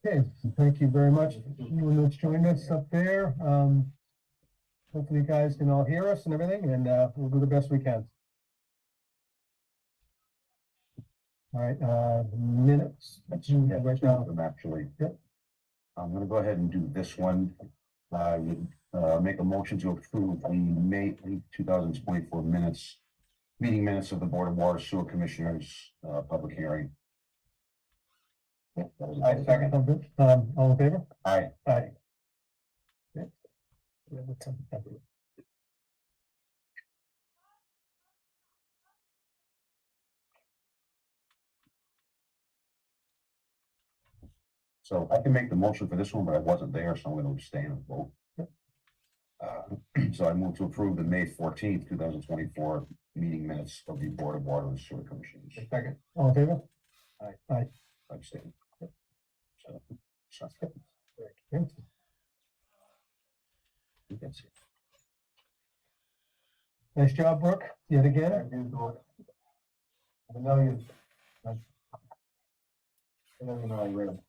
Okay, thank you very much, everyone that's joined us up there. Hopefully you guys can all hear us and everything, and we'll do the best we can. All right, minutes. Right now, I'm actually. Yep. I'm gonna go ahead and do this one. I would make a motion to approve the May 2024 minutes, meeting minutes of the Board of Water Sewer Commissioners, public hearing. I second. All in favor? Aye. Aye. So I can make the motion for this one, but I wasn't there, so I'm gonna abstain and vote. So I move to approve the May 14th, 2024 meeting minutes of the Board of Water and Sewer Commissioners. Second. All in favor? Aye. Aye. Abstain. So, Okay. you can see. Nice job, Brooke, yet again. I know you. I read them.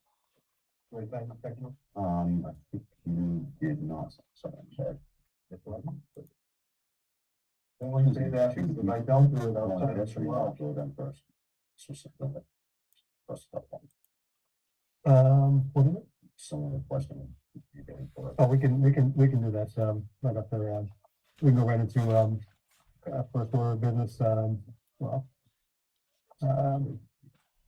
Wait, thank you. I think you did not, sorry, I'm sorry. And when you say that, if I don't do it, I'll No, send it that's to right, you. I'll go them first. First up, What is it? someone requesting. You're getting for it. Oh, we can do that, right up there, we can go right into, first order of business,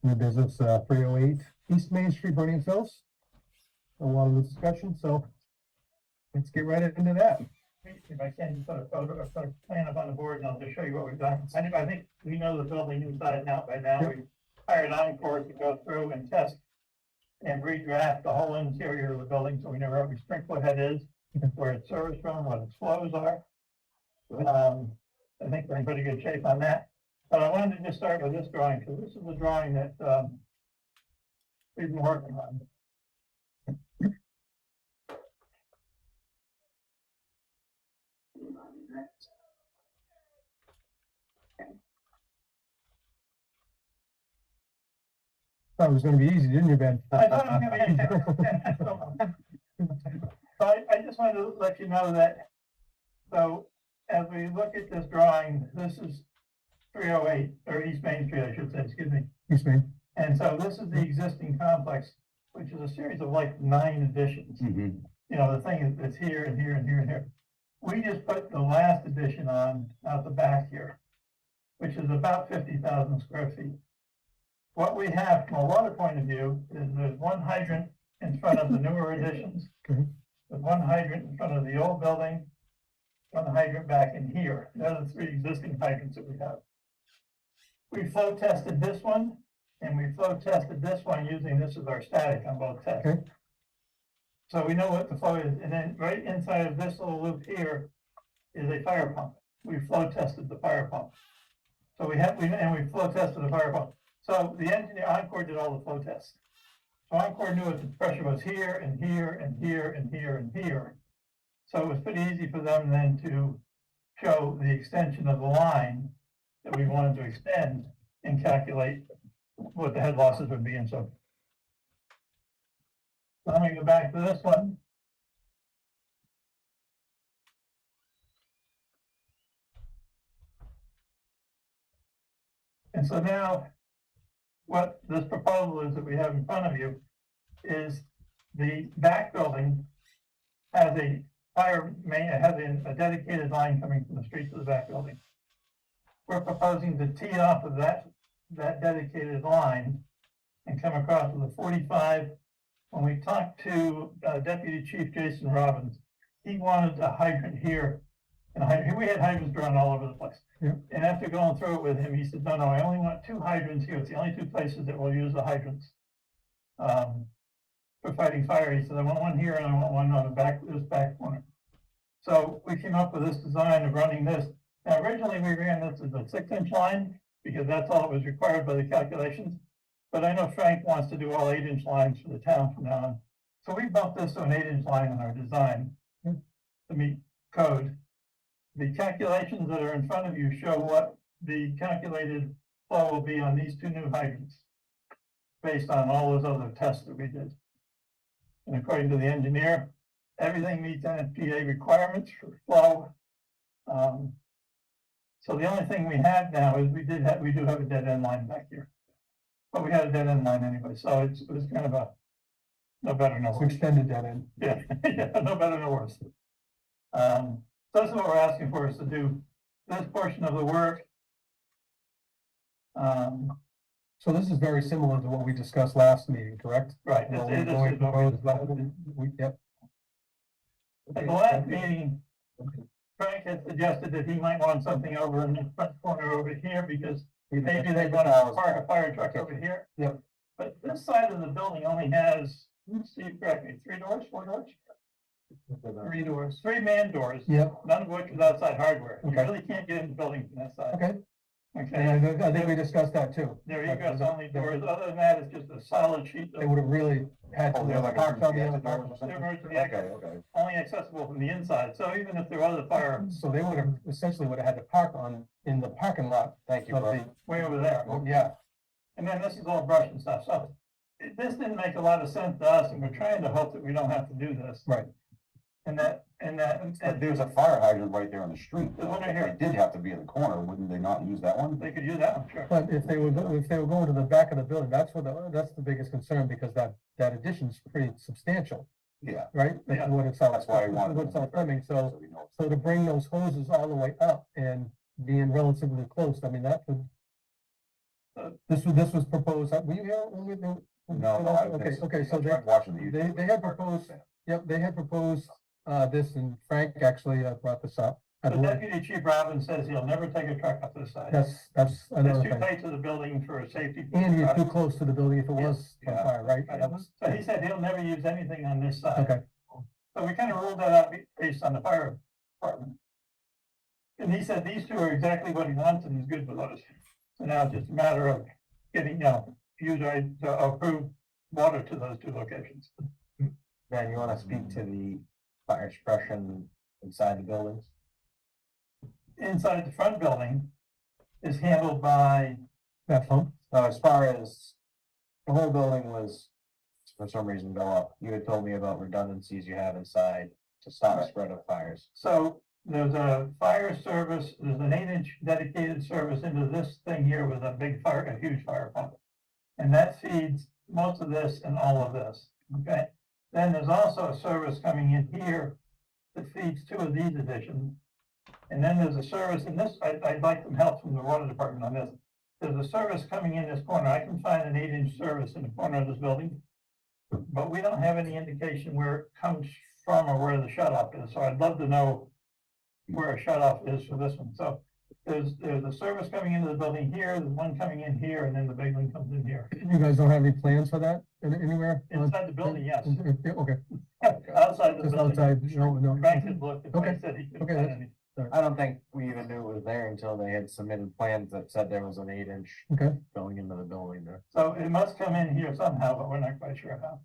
new business, 308 East Main Street, Burning Hills. A lot of the discussion, so let's get right into that. If I can, put a photo, or put a plan up on the board, and I'll just show you what we've done. I think we know the building inside and out by now. Yep. We hired Encore to go through and test and redraft the whole interior of the building, so we know where every sprinkler head is, where it's serviced from, what its flows are. I think we're in pretty good shape on that. But I wanted to just start with this drawing, because this is the drawing that we've been working on. Thought it was gonna be easy, didn't you, Ben? I thought it was gonna be. So I just wanted to let you know that, so as we look at this drawing, this is 308, or East Main Street, I should say, excuse me. East Main. And so this is the existing complex, which is a series of like 9 additions. Mhm. You know, the thing is, it's here and here and here and here. We just put the last addition on out the back here, which is about 50,000 square feet. What we have from a water point of view is there's one hydrant in front of the newer additions. Mhm. There's one hydrant in front of the old building, one hydrant back in here. Those are the 3 existing hydrants that we have. We flow tested this one, and we flow tested this one using this as our static on both tests. Okay. So we know what the flow is, and then right inside of this little loop here is a fire pump. We flow tested the fire pump. So we flow tested the fire pump. So the engineer, Encore, did all the flow tests. So Encore knew what the pressure was here and here and here and here and here. So it was pretty easy for them then to show the extension of the line that we wanted to extend and calculate what the head losses would be and so. Let me go back to this one. And so now, what this proposal is that we have in front of you is the back building has a fire main, it has a dedicated line coming from the street to the back building. We're proposing to tee off of that dedicated line and come across with a 45. When we talked to Deputy Chief Jason Robbins, he wanted a hydrant here. And we had hydrants drawn all over the place. Yeah. And after going through it with him, he said, no, I only want 2 hydrants here. It's the only 2 places that will use the hydrants for fighting fire. He said, I want one here and I want one on this back corner. So we came up with this design of running this. Now, originally we ran this as a 6-inch line because that's all that was required by the calculations. But I know Frank wants to do all 8-inch lines for the town from now on. So we bumped this to an 8-inch line in our design to meet code. The calculations that are in front of you show what the calculated flow will be on these 2 new hydrants based on all those other tests that we did. And according to the engineer, everything meets NFPA requirements for flow. So the only thing we have now is we do have a dead end line back here. But we had a dead end line anyway, so it was kind of a, no better, no It's worse. extended that in. Yeah, yeah, no better, no worse. So this is what we're asking for, is to do this portion of the work. So this is very similar to what we discussed last meeting, correct? Right. Well, this we're going is to what we propose that. Yep. At the last meeting, Frank had suggested that he might want something over in the front corner over here, because maybe they want to park a fire truck over here. Yep. But this side of the building only has, Steve, correct me, 3 doors, 4 doors? 3 doors, 3 man doors, Yep, none of which is outside hardware. You Okay. really can't get in the building from that side. okay, Okay, and I think we discussed that too. there you go, only doors, other than that, it's just a solid sheet They of would have really had to Oh, they're like a park on the other emergency exit doors or part. something? emergency Okay, exit, okay. only accessible from the inside, so even if there was a fire So they would have essentially would have had to park in the parking lot. Thank you, of bro. the- way over there. Yeah, And then this is all brush and stuff, so this didn't make a lot of sense to us, and we're trying to hope that we don't have to do this. right. But there's a fire hydrant right there on the street. There's one right If here. they did have to be in the corner, wouldn't they not use that one? They could use that one, sure. But if they were going to the back of the building, that's the biggest concern, because that addition's pretty substantial, Yeah. right? Yeah. That's what it's out. That's why I wanted. What's out coming, so we know. to bring those hoses all the way up and being relatively close, I mean, that could. This was proposed, were you here when we? No, Okay, so I'm watching the YouTube. they had proposed, yep, they had proposed, this, and Frank actually brought this up. I The believe. deputy chief Robbins says he'll never take a truck up this side. That's It's another too thing. tight to the building for a safety. And you're too close to the building if it was on Yeah. fire, right? So he said he'll never use anything on this side. Okay, So we kind of ruled that out based on the fire department. And he said these two are exactly what he wants, and he's good with those. So now it's just a matter of getting, user to approve water to those 2 locations. Ben, you wanna speak to the fire suppression inside the buildings? Inside the front building is handled by, that pump, As far as the whole building was, for some reason, go up, you had told me about redundancies you have inside to stop Right. spread of fires. so there's a fire service, there's an 8-inch dedicated service into this thing here with a huge fire pump. And that feeds most of this and all of this, okay? Then there's also a service coming in here that feeds 2 of these additions. And then there's a service, and this, I'd like some help from the water department on this. There's a service coming in this corner. I can find an 8-inch service in the corner of this building. But we don't have any indication where it comes from or where the shut off is, so I'd love to know where a shut off is for this one. So there's a service coming into the building here, there's one coming in here, and then the big one comes in here. you guys don't have any plans for that anywhere? Inside the building, yes. Okay, Outside the just building. outside, no. Frank had looked, and Okay. Frank said he couldn't Okay, find that's- any. I don't think we even knew it was there until they had submitted plans that said there was an 8-inch Okay, going into the building there. So it must come in here somehow, but we're not quite sure how.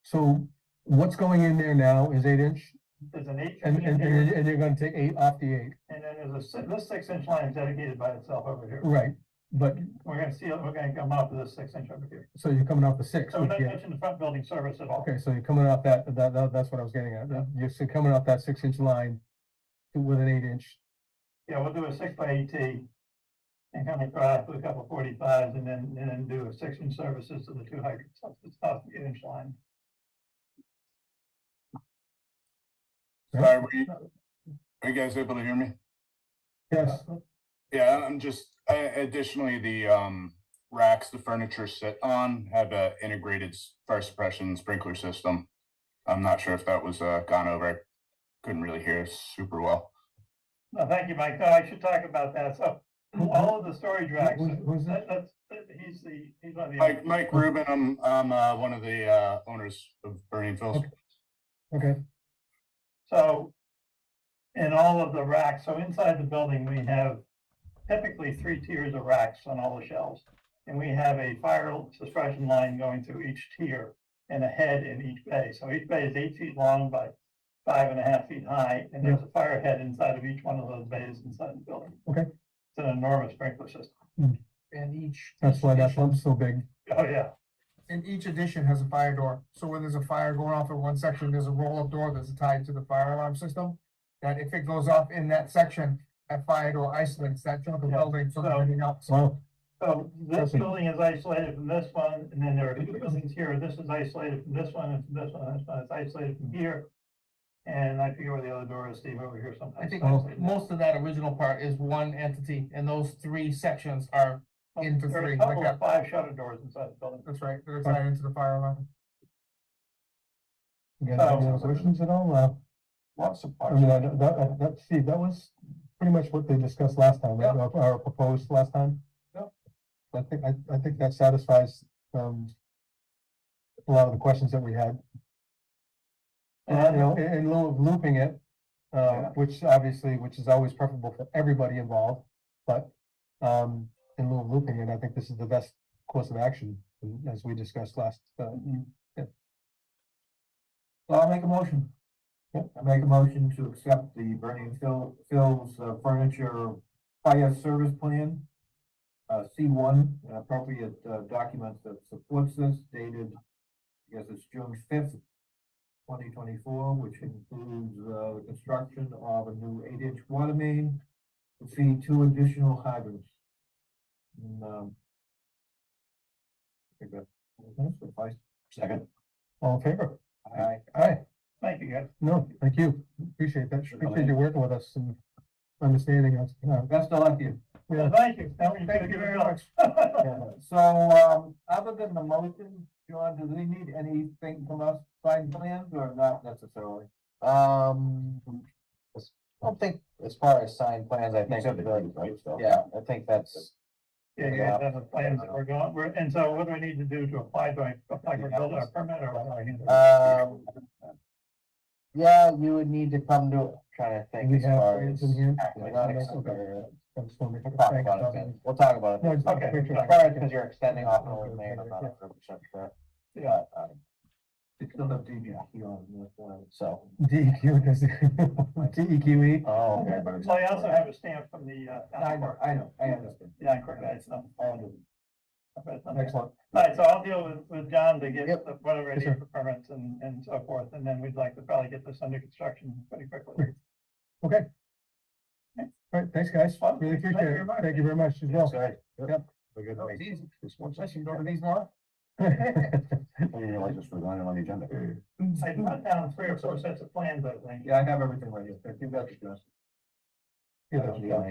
so what's going in there now is 8-inch, There's an 8 and, coming in here, and you're gonna take 8 off the 8, and then this 6-inch line is dedicated by itself over here. right? But, We're gonna come up with this 6-inch over here. so you're coming off the 6. So we're which not you- mentioning the front building service at all. Okay, so you're coming off that's what I was getting at. Yeah. You're coming off that 6-inch line with an 8-inch. Yeah, we'll do a 6x8T and come across with a couple 45s and then do a 6-inch services to the 2 hydrants off the 8-inch line. Sorry, are you guys able to hear me? Yes, Yeah, I'm just, additionally, the racks the furniture sit on have a integrated fire suppression sprinkler system. I'm not sure if that was gone over. Couldn't really hear super well. No, thank you, Mike. No, I should talk about that. So all of the storage racks, Who's that? he's one of the. Mike Rubin, I'm one of the owners of Burning Phil's. okay, So in all of the racks, so inside the building, we have typically 3 tiers of racks on all the shelves. And we have a fire suppression line going through each tier and a head in each bay. So each bay is 8 feet long by 5.5 feet high, and there's a fire head inside of each one of those bays inside the building. Okay. It's an enormous sprinkler system. And each. that's why that pump's so big. Oh, yeah. and each addition has a fire door. So when there's a fire going off in one section, there's a roll-up door that's tied to the fire alarm system. That if it goes off in that section, that fire door isolates that chunk of Yeah. building from everything else. Wow, So this Perfect. building is isolated from this one, and then there are two buildings here. This is isolated from this one, and from this one, this one is isolated from here. And I forget where the other door is, Steve, over here sometime. I think Oh. most of that original part is one entity, and those three sections are, into There are three, a like couple that. of 5 shutter doors inside the building. that's right, they're tied into the fire alarm. you guys have any other questions at all? Lots of. I mean, that, Steve, that was pretty much what they discussed last time, right? Or proposed last time. Yep. I think that satisfies, a lot of the questions that we had. You know, in lieu of looping it, Yeah. which is always preferable for everybody involved, but, in lieu of looping it, I think this is the best course of action, as we discussed last, So I'll make a motion. I make a motion to accept the Burning Phil's furniture fire service plan. C1, appropriate document that supports this dated, I guess it's June 5th, 2024, which includes the construction of a new 8-inch water main to feed 2 additional hydrants. And, I think that suffice. Second. all in favor? Aye. Aye. Thank you, guys. No, thank you. Appreciate that. Sure. Appreciate you working with us and understanding us. Best of luck to you. Yeah. Thank you. Now we Thank you very much. So, other than the motion, John, do they need anything from us, signed plans, or not necessarily? I don't think, as far as signed plans, I think, Except the deed, right, so. yeah, I think that's, Yeah, you guys have the plans that we're going, and so what do I need to do to apply? Do I apply for building a permit or what do I need to do? yeah, you would need to come to, trying to think We as have far plans as. in here. Actually, not Okay. except- I just wanna make a We'll talk thanks about it about then. it. We'll talk about No, it. just Okay. make sure. As far as, because you're extending off an old main, I'm not Yeah. 100% sure. Yeah. But, It's still have DGP on this, so. DEQ, does DEQE. Oh, okay. So I also have a stamp from the, I know, I understand. the Encore guys, so. Excellent. All right, so I'll deal with John to get Yep. whatever I Yes, need sir. for permits and so forth, and then we'd like to probably get this under construction pretty quickly. Okay. All right, thanks, guys. Well, Really thank you appreciate very it. much. Thank you very much as well. Sorry. Yep. We're good. Oh, it's easy. This one. I should go to these more. I didn't realize this was on the agenda. I brought down 3 or 4 sets of plans, I think. Yeah, I have everything ready. If you got the dress. Yeah,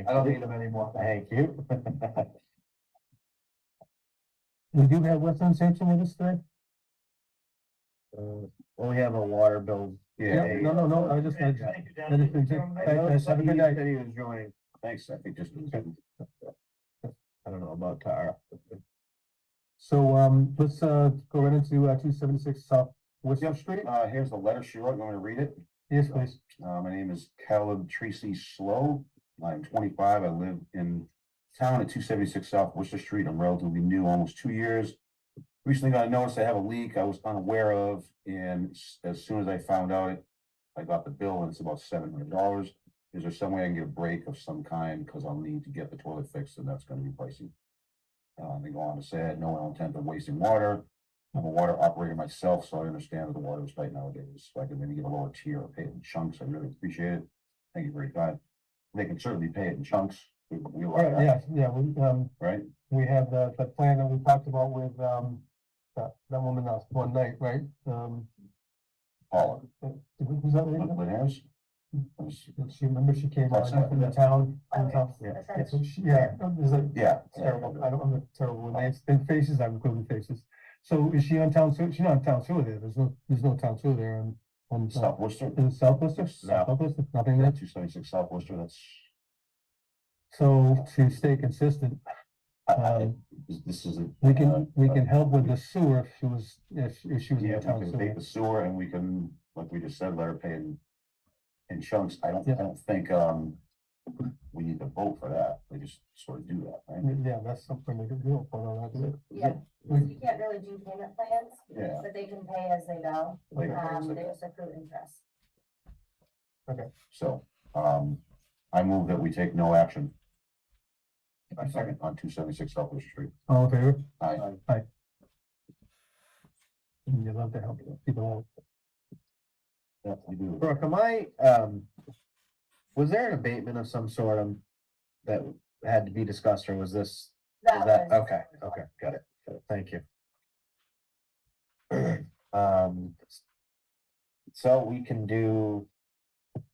I don't need them anymore. Thank you. We do have Weston Sampson with us today? Well, we have a water bill. Yeah, no, I just, Thank you, I John. just, thanks, have a good night. He was joining. Thanks, I think just. I don't know about Tara. So, let's, go right into, 276 South Worcester Street. Here's the letter she wrote. You want me to read it? Yes, please. My name is Caleb Tracy Slow. I'm 25. I live in town at 276 South Worcester Street. I'm relatively new, almost 2 years. Recently got a notice I have a leak I was unaware of, and as soon as I found out it, I got the bill and it's about $700. Is there some way I can get a break of some kind? Because I'll need to get the toilet fixed and that's gonna be pricey. They go on to say, I had no intent of wasting water. I'm a water operator myself, so I understand that the water is tight nowadays. So I can maybe get a lower tier or pay it in chunks. I really appreciate it. Thank you very kind. They can certainly pay it in chunks. We All like right, that, yeah, right? we have the plan that we talked about with, that woman last one night, right? Paula, Who's that lady? Linares? She, remember she came That's on it. from the town? Yeah. Yeah, so she, yeah, is it Yeah. terrible? I don't, I'm terrible with names, then faces, I'm good with faces. So is she on town sewer? She's not on town sewer there. There's no town sewer there on. South Worcester? In South Worcester? No. South Worcester, nothing there. 276 South Worcester, that's. So to stay consistent, This is. we can help with the sewer if she was in Yeah, the we town can sewer. take the sewer and we can, like we just said, let her pay in chunks. I Yeah. don't think, we need to vote for that. They just sort of do that, right? Yeah, that's something we can do. Put on that, is it? Yeah, We- you can't really do payment plans, Yeah. but they can pay as they go. They can pay as they They go. just accrue interest. So, I move that we take no action. I second. On 276 South Worcester Street. All in favor? Aye. And you love to help people. Definitely do. Brooke, am I, was there an abatement of some sort that had to be discussed, or was this, is that, was- okay, got it, thank you. Um, so we can do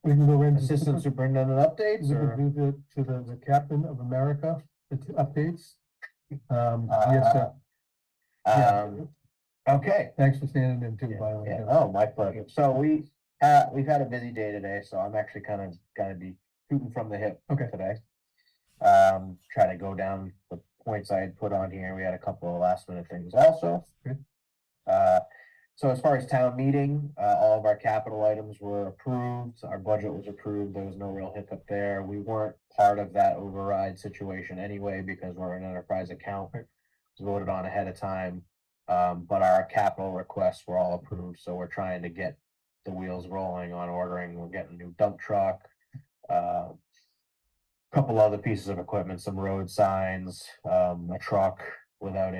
We can go into. assistant superintendent updates, We or? can do the Captain of America, the updates. Yes, sir. Yeah. Okay. Thanks for standing in too, Yeah, by the way. yeah, oh, my pleasure. So we've had a busy day today, so I'm actually kind of gonna be shooting from the hip Okay. today. Try to go down the points I had put on here. We had a couple of last minute things also. Good. So as far as town meeting, all of our capital items were approved. Our budget was approved. There was no real hiccup there. We weren't part of that override situation anyway because we're an enterprise account. It was voted on ahead of time. But our capital requests were all approved, so we're trying to get the wheels rolling on ordering. We're getting a new dump truck. Couple other pieces of equipment, some road signs, a truck without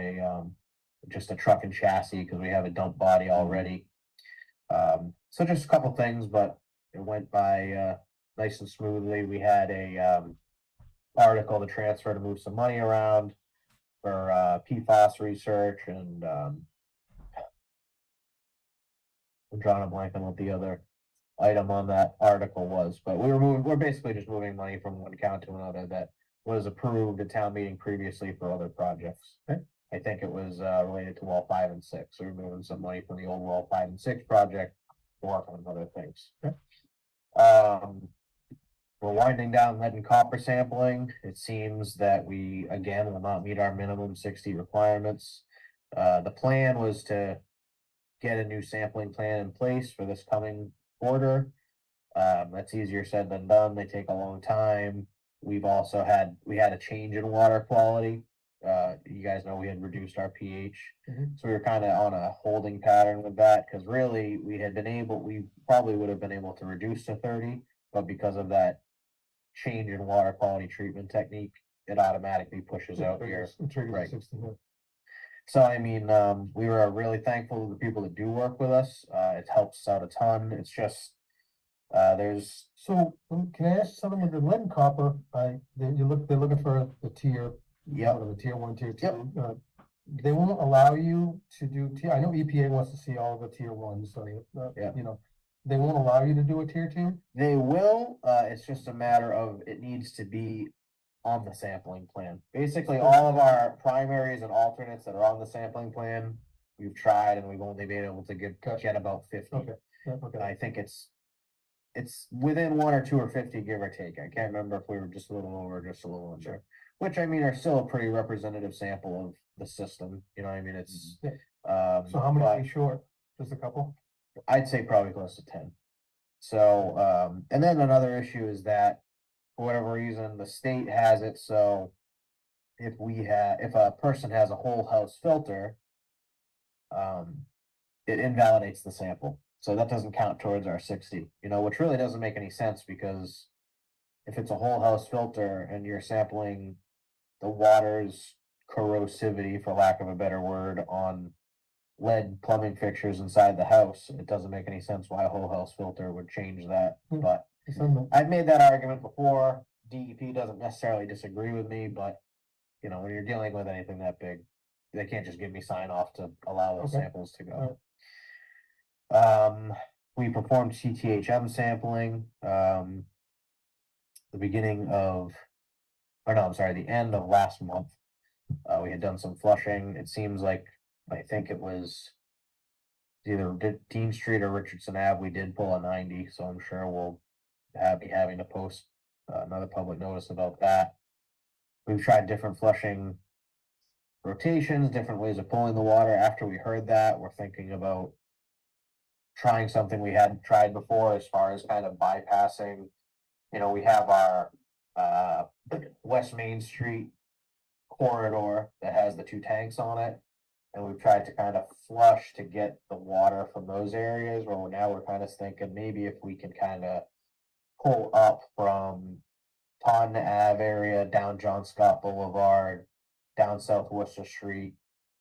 just a truck and chassis because we have a dump body already. So just a couple things, but it went by nice and smoothly. We had a article to transfer to move some money around for PFAS research, and I'm drawing a blank on what the other item on that article was, but we're basically just moving money from one account to another that was approved at town meeting previously for other projects. Okay. I think it was related to well 5 and 6, so we're moving some money from the old well 5 and 6 project to work on other things. Okay. We're winding down lead and copper sampling. It seems that we again will not meet our minimum 60 requirements. The plan was to get a new sampling plan in place for this coming quarter. That's easier said than done. They take a long time. We had a change in water quality. You guys know we had reduced our pH. Mhm. So we were kind of on a holding pattern with that because really we probably would have been able to reduce to 30, but because of that change in water quality treatment technique, it automatically pushes out your It triggers right. 60, yeah. So I mean, we were really thankful to the people that do work with us. It helps us out a ton. It's just there's So, can I ask something with the lead and copper? They're looking for the tier. Yep. Whatever, tier 1, tier 2. They won't allow you to do tier, I know EPA wants to see all the tier 1s, so, Yeah. you know, they won't allow you to do a tier 2? they will. It's just a matter of it needs to be on the sampling plan. Basically, all of our primaries and alternates that are on the sampling plan, we've tried and we've only been able to get about 50. Okay, yeah, okay. I think it's within 1 or 2 or 50, give or take. I can't remember if we were just a little over, or just a little under. Which I mean are still a pretty representative sample of the system. You know, what I mean, it's So how many are but we short? Just a couple? I'd say probably close to 10. So and then another issue is that for whatever reason the state has it so if a person has a whole house filter, it invalidates the sample. So that doesn't count towards our 60, you know, which really doesn't make any sense because if it's a whole house filter and you're sampling the water's corrosivity, for lack of a better word, on lead plumbing fixtures inside the house, it doesn't make any sense why a whole house filter would change that. Hmm. But Some- I've made that argument before. DEP doesn't necessarily disagree with me, but you know, when you're dealing with anything that big, they can't just give me sign off to allow those Okay. samples to go. We performed CTHM sampling, the end of last month. We had done some flushing. It seems like, I think it was either Dean Street or Richardson Ave. We did pull a 90, so I'm sure we'll be having to post another public notice about that. We've tried different flushing rotations, different ways of pulling the water. After we heard that, we're thinking about trying something we hadn't tried before as far as kind of bypassing. You know, we have our West Main Street corridor that has the 2 tanks on it. And we've tried to kind of flush to get the water from those areas where now we're kind of thinking maybe if we can kind of pull up from Taunton Ave area, down John Scott Boulevard, down South Worcester Street,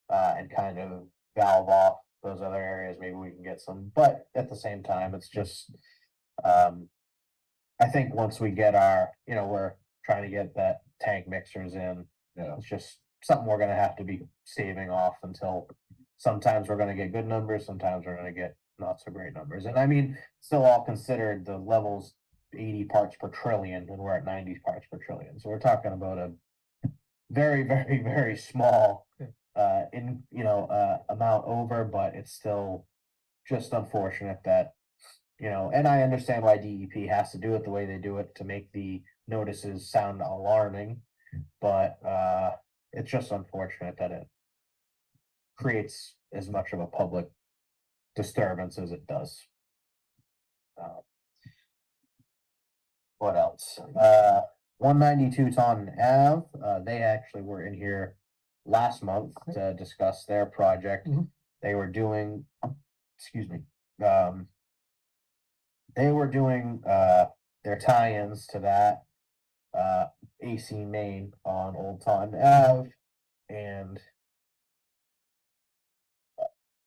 and kind of valve off those other areas, maybe we can get some, but at the same time, it's just, I think once we get our, we're trying to get that tank mixers in. Yeah. It's just something we're gonna have to be saving off until, sometimes we're gonna get good numbers, sometimes we're gonna get not so great numbers. And I mean, still all considered, the levels 80 parts per trillion and we're at 90 parts per trillion. So we're talking about a very, very, very small amount over, but it's still just unfortunate that, and I understand why DEP has to do it the way they do it to make the notices sound alarming, but it's just unfortunate that it creates as much of a public disturbance as it does. What else? 192 Taunton Ave, they actually were in here last month to discuss their project. Mhm. They were doing, excuse me, they were doing their tie-ins to that AC main on Old Taunton Ave, and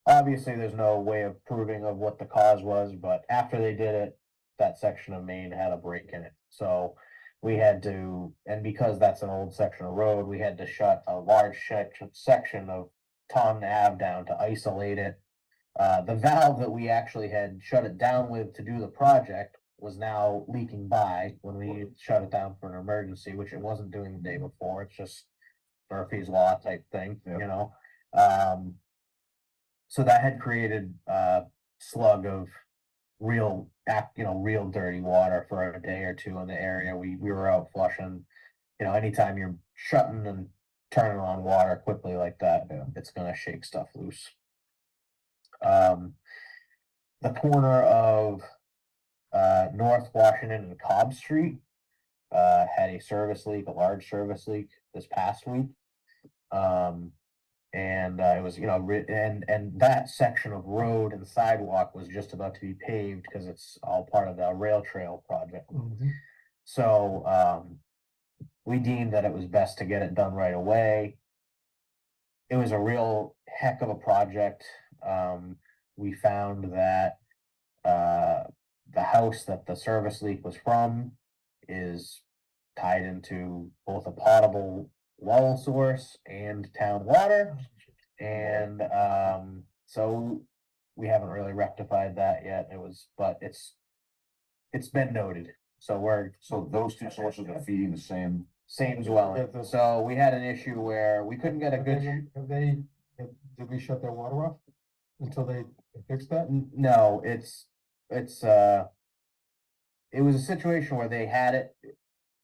obviously there's no way of proving of what the cause was, but after they did it, that section of main had a break in it. So we had to, and because that's an old section of road, we had to shut a large section of Taunton Ave down to isolate it. The valve that we actually had shut it down with to do the project was now leaking by when we shut it down for an emergency, which it wasn't doing the day before. It's just Murphy's Law type thing, so that had created a slug of real dirty water for a day or two in the area. We were out flushing. Anytime you're shutting and turning on water quickly like that, it's gonna shake stuff loose. The corner of North Washington and Cobb Street had a large service leak this past week. And it was, and that section of road and sidewalk was just about to be paved because it's all part of the rail trail project. Mhm. So we deemed that it was best to get it done right away. It was a real heck of a project. We found that the house that the service leak was from is tied into both a potable well source and town water. And so we haven't really rectified that yet. But it's been noted. So So those two sources are feeding the same. same dwelling. So we had an issue where we couldn't get a good. Did we shut their water off until they fixed that? No, it was a situation where they had it.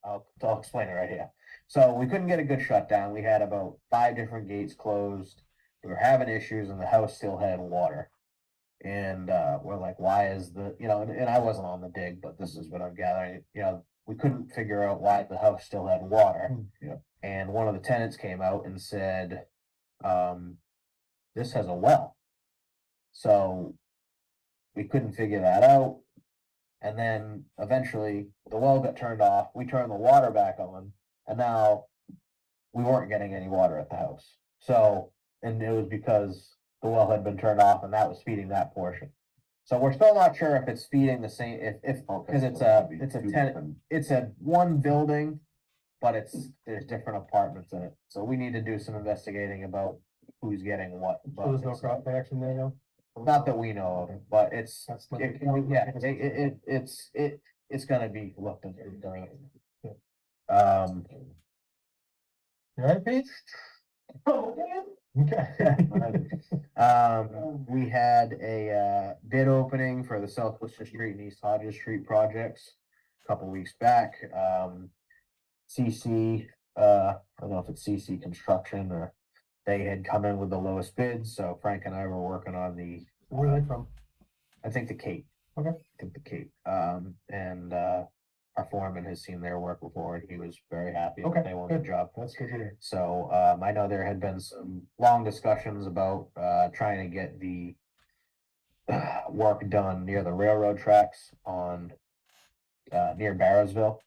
I'll explain it right here. So we couldn't get a good shutdown. We had about 5 different gates closed. We were having issues and the house still had water. And we're like, why is and I wasn't on the dig, but this is what I'm gathering. We couldn't figure out why the house still had water. And one of the tenants came out and said, this has a well. So we couldn't figure that out. And then eventually the well got turned off. We turned the water back on, and now we weren't getting any water at the house. So, and it was because the well had been turned off and that was feeding that portion. So we're still not sure if it's feeding the same, because it's a one building, but there's different apartments in it. So we need to do some investigating about who's getting what. So there's no crop action there now? Not that we know of, but it's gonna be looked into. You all right, Pete? Okay. We had a bid opening for the South Worcester Street and East Hodges Street projects a couple weeks back. CC, I don't know if it's CC Construction or they had come in with the lowest bid, so Frank and I were working on Where are they from? I think the Cape. Okay. I think the Cape. And our foreman has seen their work before and he was very happy Okay, that they won the good. job. That's good to hear. So I know there had been some long discussions about trying to get the work done near the railroad tracks on near Barrowsville.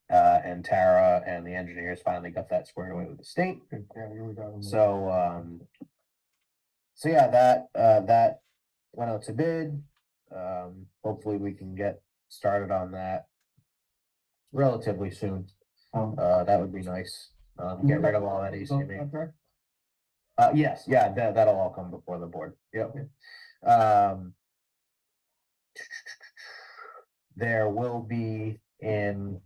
And Tara and the engineers finally got that squared away with the state. Good. Yeah, we got them. So So yeah, that went out to bid. Hopefully we can get started on that relatively soon. That would be nice. Get rid of all that ACME. Yes, yeah, that'll all come before the board. Yep. There will be in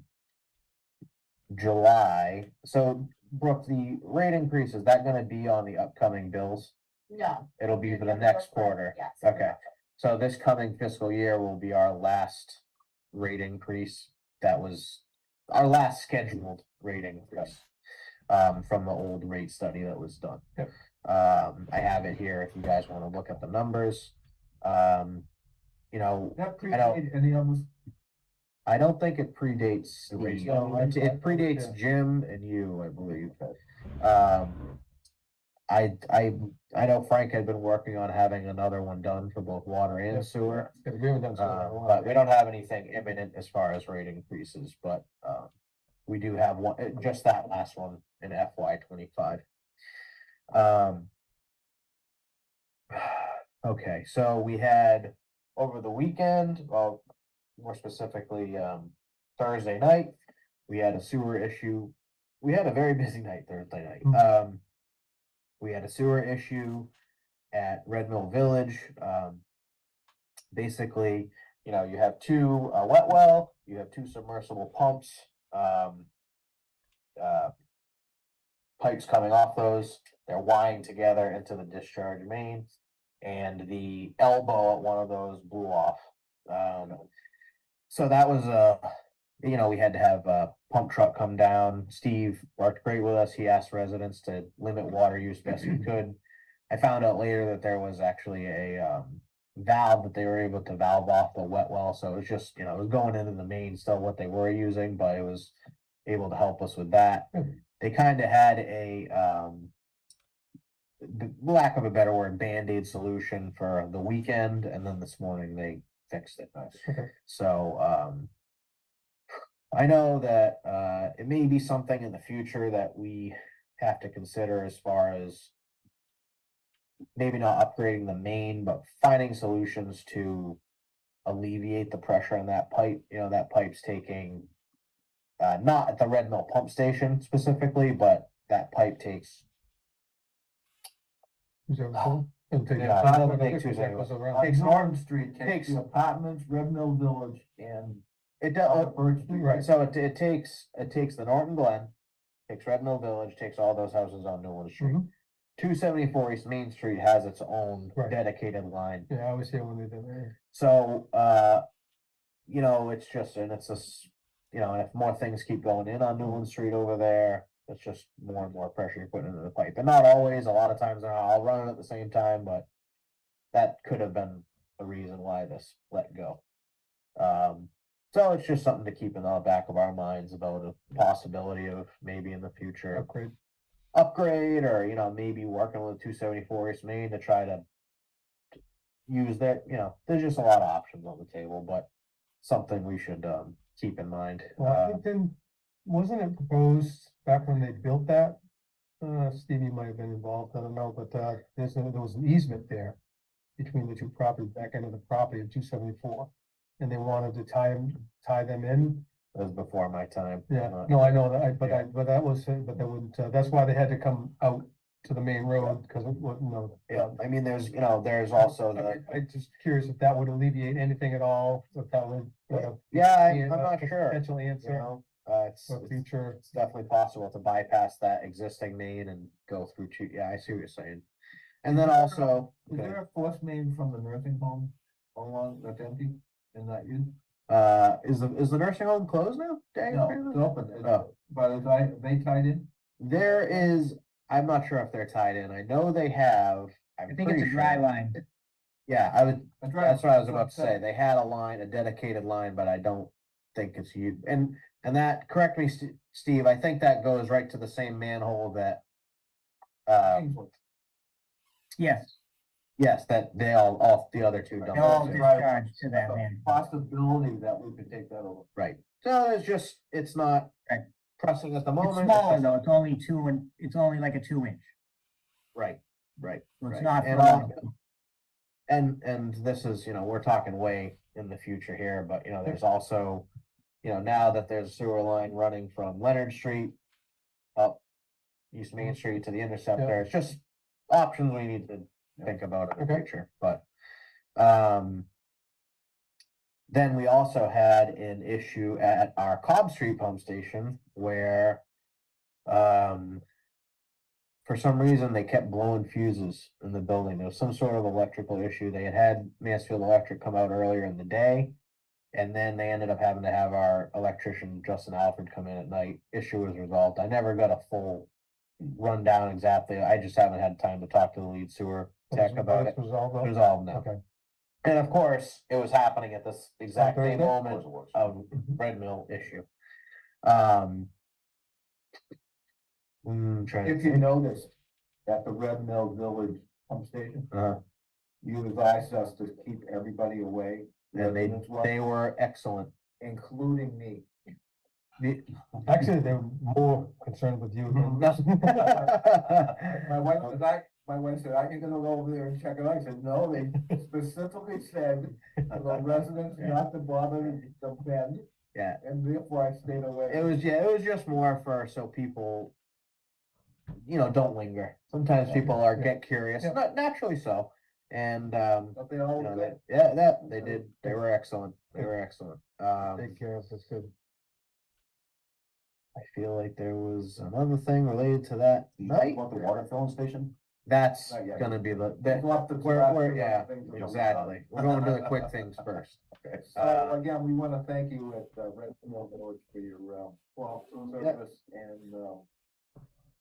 July. So Brooke, the rate increase, is that gonna be on the upcoming bills? No. It'll be for the next quarter. Yes. Okay. So this coming fiscal year will be our last rate increase. That was our last scheduled rate increase. From the old rate study that was done. Yep. I have it here if you guys wanna look at the numbers. You know, That I don't- predate any of us? I don't think it predates Steve. No, It predates yeah. Jim and you, I believe. I know Frank had been working on having another one done for both water and Yep. sewer. Yeah, we haven't done so in a while. But we don't have anything imminent as far as rate increases, but, we do have one, just that last one in FY 25. Okay, so we had over the weekend, well, more specifically, Thursday night, we had a sewer issue. We had a very busy night Thursday night. Mm. We had a sewer issue at Red Mill Village. Basically, you know, you have two, wet well, you have two submersible pumps, pipes coming off those, they're wiring together into the discharge main, and the elbow at one of those blew off. So that was, you know, we had to have a pump truck come down. Steve worked great with us. He asked residents to limit water use best he could. I found out later that there was actually a, valve that they were able to valve off the wet well, so it was just, you know, it was going into the main still what they were using, but it was able to help us with that. They kind of had a, the lack of a better word, Band-Aid solution for the weekend, and then this morning they fixed it. Okay. So, I know that, it may be something in the future that we have to consider as far as maybe not upgrading the main, but finding solutions to alleviate the pressure on that pipe. You know, that pipe's taking, not at the Red Mill pump station specifically, but that pipe takes. Is there a phone? It'll take- Yeah, it'll it'll take take two us seconds. around. On Takes- Norton Street, takes takes- the apartments, Red Mill Village, and It does, Birch Street. Right. so it takes the Norton Glen, takes Red Mill Village, takes all those houses on Newland Street. Mhm. 274 East Main Street has its own Right. dedicated line. Yeah, I was here when they did that. So, you know, it's just, and it's just, you know, if more things keep going in on Newland Street over there, it's just more and more pressure you're putting into the pipe. And not always, a lot of times they're all running at the same time, but that could have been the reason why this let go. So it's just something to keep in the back of our minds about a possibility of maybe in the future upgrade, or, you know, maybe working with 274 East Main to try to use that, you know, there's just a lot of options on the table, but something we should, keep in mind. Well, I think then, wasn't it proposed back when they built that? Stevie might have been involved, I don't know, but, there was an easement there between the two properties, back end of the property of 274. And they wanted to tie them in. That was before my time. I'm Yeah, not- no, I know that, Yeah. but that was, but they wouldn't, that's why they had to come out to the main road, because it wouldn't, no. Yeah, I mean, there's, you know, there's also I'm just curious if that would alleviate anything at all, if that would. Yeah, be I'm a not sure. Potential you answer know, it's, for future. it's definitely possible to bypass that existing main and go through two, yeah, I see what you're saying. And then also, Is there a force main from the nursing home along that's empty in that use? is the nursing home closed now? Dang, No, apparently? it's open, Oh. but are they tied in? There is, I'm not sure if they're tied in. I know they have. I think it's a dry line. Yeah, I would, That's right. that's what I was about to say. They had a line, a dedicated line, but I don't think it's you. And that, correct me, Steve, I think that goes right to the same manhole that, Yes, yes, that they all the other two dump. they all into. discharge to that man. Possibility that we could take that over. Right. So it's just, it's not Right. pressing at the It's moment. smaller just- though, it's only it's only like a 2 inch. Right. right. It's right. not And, for- and this is, we're talking way in the future here, but there's also, now that there's a sewer line running from Leonard Street up East Main Street to the interceptor, it's just options we need to think about in the Okay. future, but, then we also had an issue at our Cobb Street pump station where, for some reason, they kept blowing fuses in the building. There was some sort of electrical issue. They had Mansfield Electric come out earlier in the day. And then they ended up having to have our electrician, Justin Alford, come in at night. Issue was resolved. I never got a full rundown exactly. I just haven't had time to talk to the lead sewer tech about it. It's resolved, though? Resolved now. Okay. And of course, it was happening at this exact same Thursday? moment of Red Mill issue. Trying to If you think. noticed, at the Red Mill Village pump station, you advised us to keep everybody away. And residents were, they were excellent. including me. Actually, they were more concerned with you than. My wife said, are you gonna go over there and check it out? I said, no, they specifically said, the residents not to bother the men, Yeah, and therefore I stayed away. it was just more for so people, don't linger. Sometimes people get curious, Yeah. not naturally so. And, But they all did. they did, they were excellent. They were excellent. Take care of this, good. I feel like there was another thing related to that night. About the water filling station? That's Not yet. gonna be the, Go up to we're, Tabasco, yeah, things like that. exactly. We're going to the quick things first. So again, we wanna thank you at Red Mill Village for your, service and,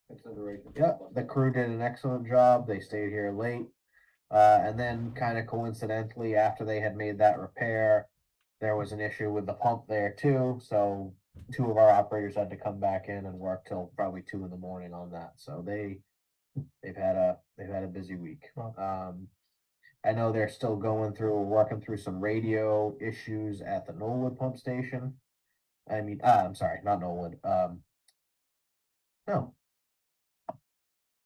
consideration. Yeah, the crew did an excellent job. They stayed here late. And then kind of coincidentally, after they had made that repair, there was an issue with the pump there too. So two of our operators had to come back in and work till probably 2 a.m. on that. So they've had a busy week. Wow. I know they're still working through some radio issues at the Knollwood pump station. I'm sorry, not Knollwood. No.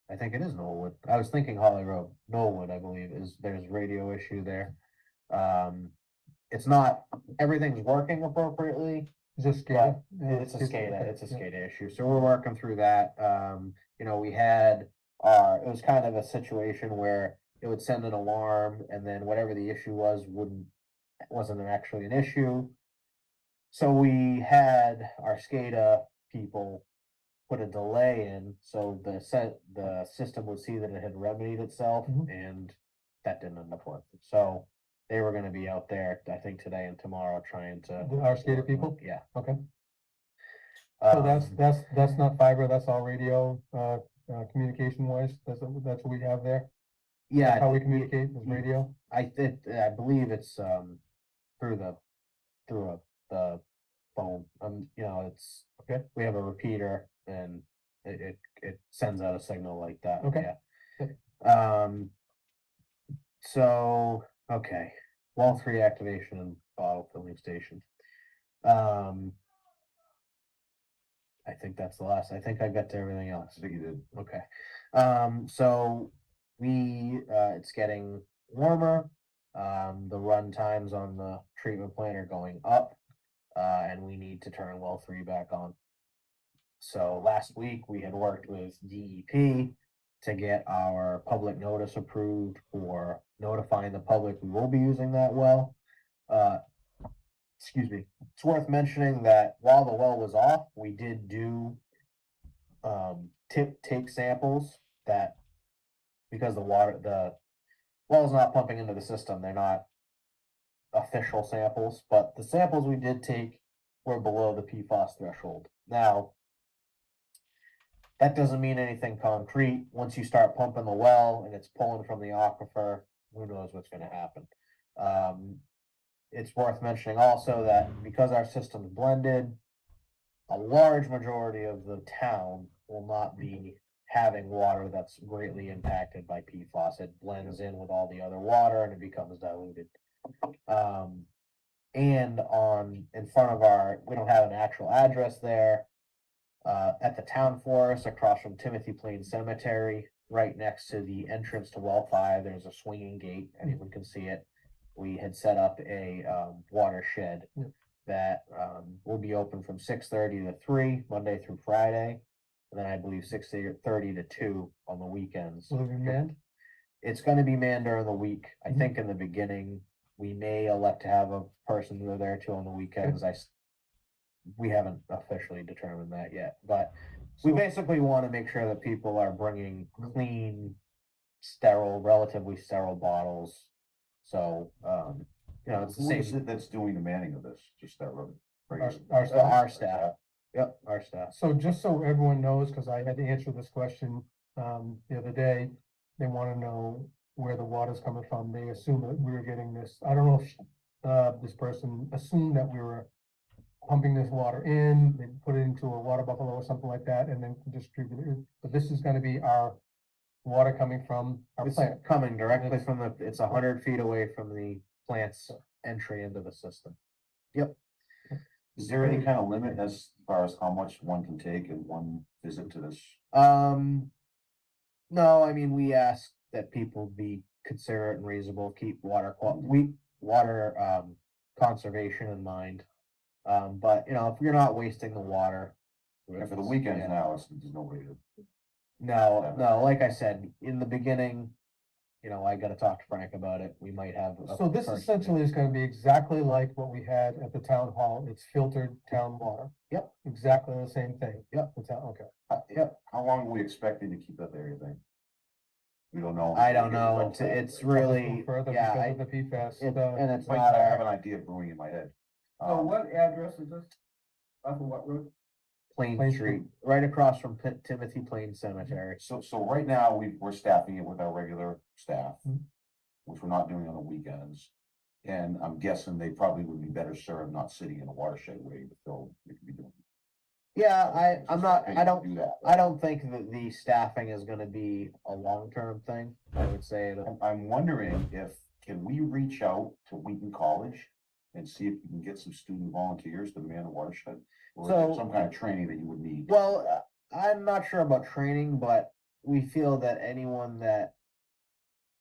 I think it is Knollwood. I was thinking Holly Road. Knollwood, I believe, there's radio issue there. It's not, everything's working appropriately. Is this SCADA? It's a SCADA, okay, it's a yeah. SCADA issue. So we're working through that. We had it was kind of a situation where it would send an alarm and then whatever the issue wasn't actually an issue. So we had our SCADA people put a delay in, so the system would see that it had remedied itself, Mhm. and that didn't end up working. So they were gonna be out there, I think today and tomorrow, trying to. Our SCADA people? Yeah. Okay. So Um, that's not fiber, that's all radio, communication wise, that's what we have there? Yeah. That's how we think communicate, is radio? I believe it's, through the phone, it's, Okay. we have a repeater and it sends out a signal like that. Okay. Yeah. So, okay, wall 3 activation and bottle filling station. I think that's the last, I think I got to everything else. I think you did. Okay, so it's getting warmer. The run times on the treatment plant are going up, and we need to turn well 3 back on. So last week we had worked with DEP to get our public notice approved for notifying the public we will be using that well. Excuse me. It's worth mentioning that while the well was off, we did do take samples that, because the well's not pumping into the system, they're not official samples, but the samples we did take were below the PFAS threshold. Now, that doesn't mean anything concrete. Once you start pumping the well and it's pulling from the aquifer, who knows what's going to happen. It's worth mentioning also that because our system's blended, a large majority of the town will not be having water that's greatly impacted by PFAS. It blends in with all the other water and it becomes diluted. And in front of we don't have an actual address there. At the town forest across from Timothy Plain Cemetery, right next to the entrance to well 5, there's a swinging gate, anyone can see it. We had set up a, watershed Yep. that, will be open from 6:30 to 3, Monday through Friday. And then I believe 6:30 to 2 on the weekends. Will it be manned? It's gonna be manned during the week. I Mhm. think in the beginning, we may elect to have a person go there too on the weekends. We haven't officially determined that yet, but we So- basically wanna make sure that people are bringing clean, sterile, relatively sterile bottles. So, it's the Who is same, it that's doing the manning of this? Just that road? our staff. Yep, our staff. So just so everyone knows, because I had to answer this question, the other day, they want to know where the water's coming from. They assume that we were getting this, I don't know if, this person assumed that we were pumping this water in, they put it into a water buffalo or something like that, and then distribute it. But this is gonna be our water coming from our It's plant. coming directly from it's 100 feet away from the plant's entry into the system. Is there any kind of limit as far as how much one can take in one visit to this? No, I mean, we ask that people be considerate and reasonable, keep water conservation in mind. But if you're not wasting the water. And for the weekends now, there's no way to. No, like I said, in the beginning, I gotta talk to Frank about it. We might have. So this essentially is gonna be exactly like what we had at the town hall. It's filtered town water. Yep. Exactly the same thing. Yep. The town, okay. Yep, How long are we expecting to keep that there, you think? We don't know. I don't know. It's really, Further yeah, because of the PFAS. and it's I not have an our idea brewing in my head. So what address is this? Off of what road? Plain Plain Street, Street. right across from Timothy Plain Cemetery. So right now, we're staffing it with our regular staff, Mhm. which we're not doing on the weekends. And I'm guessing they probably would be better served not sitting in a watershed waiting to fill. They could be doing. Yeah, I Do that. I don't think that the staffing is gonna be a long-term thing. I would say that, I'm wondering can we reach out to Wheaton College and see if we can get some student volunteers to man the watershed? Or is So- there some kind of training that you would need? well, I'm not sure about training, but we feel that anyone that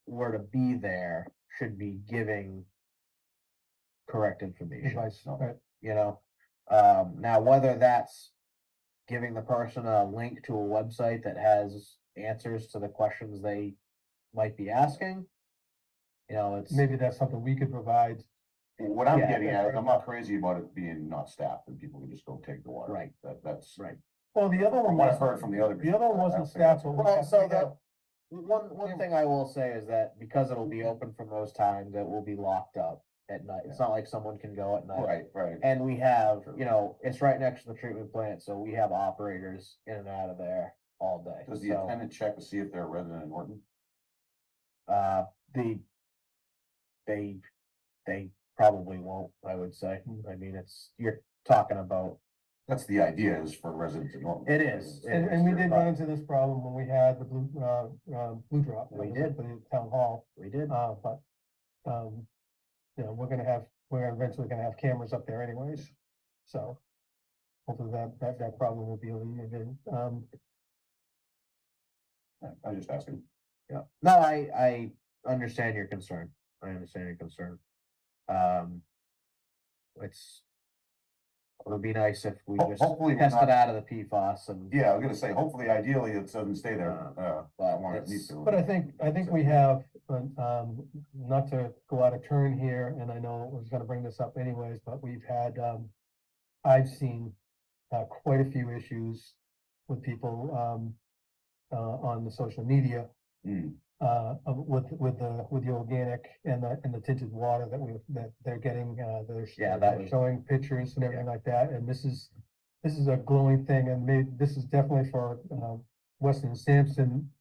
were to be there should be giving correct information. Advice, right? Now whether that's giving the person a link to a website that has answers to the questions they might be asking. It's Maybe that's something we could provide. What I'm Yeah, getting at is I'm not crazy about it being not staffed and people can just go take the water. Right. That's. right. Well, the other one From what I've was, heard from the other. the other one wasn't I don't think staffed, that's- but Well, so we had- one thing I will say is that because it'll be open from those times, it will be locked up at night. It's not like someone can go at night. Right. And we have, it's right next to the treatment plant, so we have operators in and out of there all day. Does the So, attendant check to see if they're a resident of Norton? they probably won't, I would say. I mean, you're talking about, That's the idea is for residents of Norton. it is. And we did run into this problem when we had the blue drop. We That was did. at the town hall, We did. but, we're eventually gonna have cameras up there anyways, so. Hopefully that problem will be alleviated. I was just asking. Yeah, no, I understand your concern. I understand your concern. It would be nice if we just Hopefully we're tested not- out of the PFAS and, Yeah, I was gonna say, hopefully, ideally, it doesn't stay there. I but want it it's, to. But I think we have, not to go out of turn here, and I know I was gonna bring this up anyways, but we've had, I've seen quite a few issues with people, on the social media, Hmm. with the organic and the tinted water that they're getting, Yeah, that they're was- showing pictures and everything like that, and this is a glowing thing, and this is definitely for, Weston and Sampson.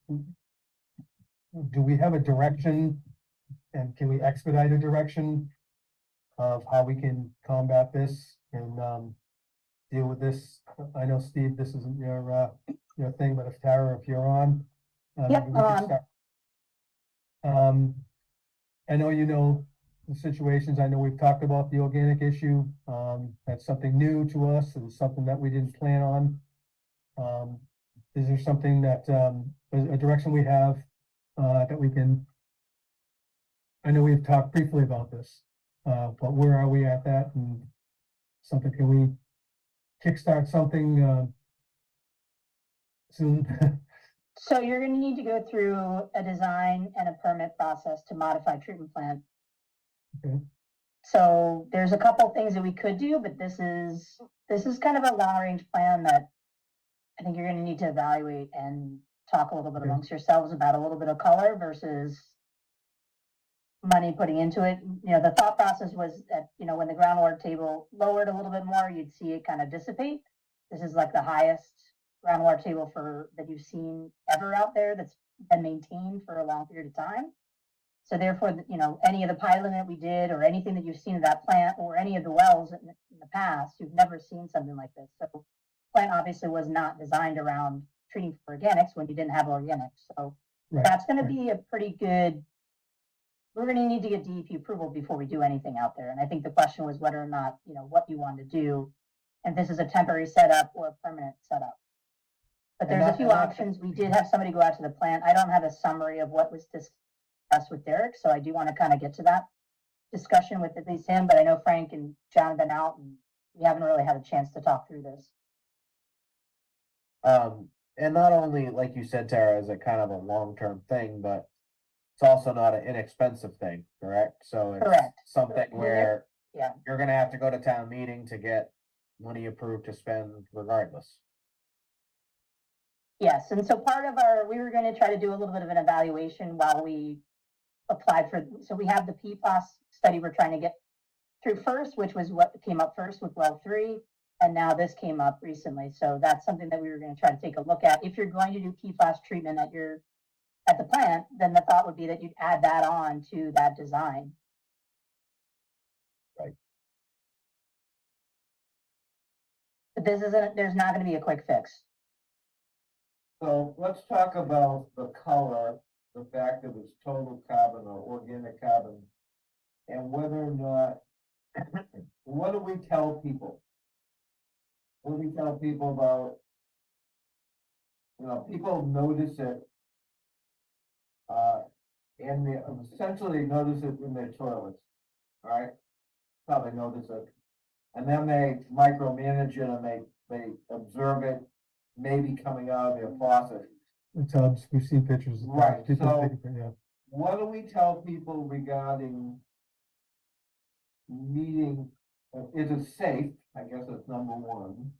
Do we have a direction, and can we expedite a direction of how we can combat this and, deal with this? I know, Steve, this isn't your thing, but if Tara, if you're on. Yep, maybe we could I'm on. start. I know you know the situations, I know we've talked about the organic issue, that's something new to us, and something that we didn't plan on. Is there something that, a direction we have, that we can. I know we've talked briefly about this, but where are we at that and something, can we kickstart something, soon? So you're gonna need to go through a design and a permit process to modify treatment plant. Okay. So there's a couple things that we could do, but this is kind of a long range plan that I think you're gonna need to evaluate and talk a little bit Okay. amongst yourselves about a little bit of color versus money putting into it. You know, the thought process was that, you know, when the groundwater table lowered a little bit more, you'd see it kind of dissipate. This is like the highest groundwater table that you've seen ever out there that's been maintained for a long period of time. So therefore, you know, any of the piling that we did or anything that you've seen of that plant or any of the wells in the past, you've never seen something like this. So plant obviously was not designed around treating for organics when you didn't have organics. So Right, that's gonna right. be a pretty good, we're gonna need to get DEP approval before we do anything out there. And I think the question was whether or not, you know, what you want to do. And this is a temporary setup or a permanent setup. But And there's a that- few and that- options. We did have somebody go out to the plant. I don't have a summary of what was discussed with Derek, so I do want to kind of get to that discussion with at least him, but I know Frank and John have been out and we haven't really had a chance to talk through this. And not only, like you said, Tara, is it kind of a long-term thing, but it's also not an inexpensive thing, correct? So it's Correct. something Well, where yeah. you're gonna have to go to town meeting to get money approved to spend regardless. Yes, and so part of we were gonna try to do a little bit of an evaluation while we applied so we have the PFAS study we're trying to get through first, which was what came up first with well 3, and now this came up recently. So that's something that we were gonna try to take a look at. If you're going to do PFAS treatment at the plant, then the thought would be that you'd add that on to that design. Right. But there's not gonna be a quick fix. So let's talk about the color, the fact that it's total carbon or organic carbon. And whether or not, what do we tell people? What do we tell people about? You know, people notice it. And they essentially notice it in their toilets, right? Probably notice it. And then they micromanage it and they observe it maybe coming out of their faucet. The tubs, we've seen pictures. of tubs, Right, people so- taking- yeah. What do we tell people regarding meeting, is it safe? I guess that's number one.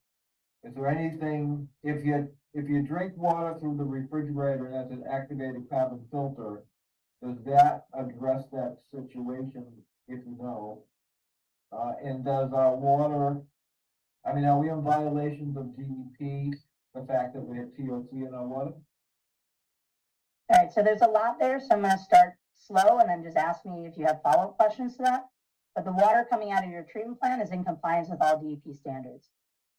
Is there anything, if you drink water through the refrigerator and has an activated carbon filter, does that address that situation, if you know? And does our water, I mean, are we in violations of DEP, the fact that we have TOC in our water? All right, so there's a lot there, so I'm gonna start slow and then just ask me if you have follow-up questions to that. But the water coming out of your treatment plant is in compliance with all DEP standards.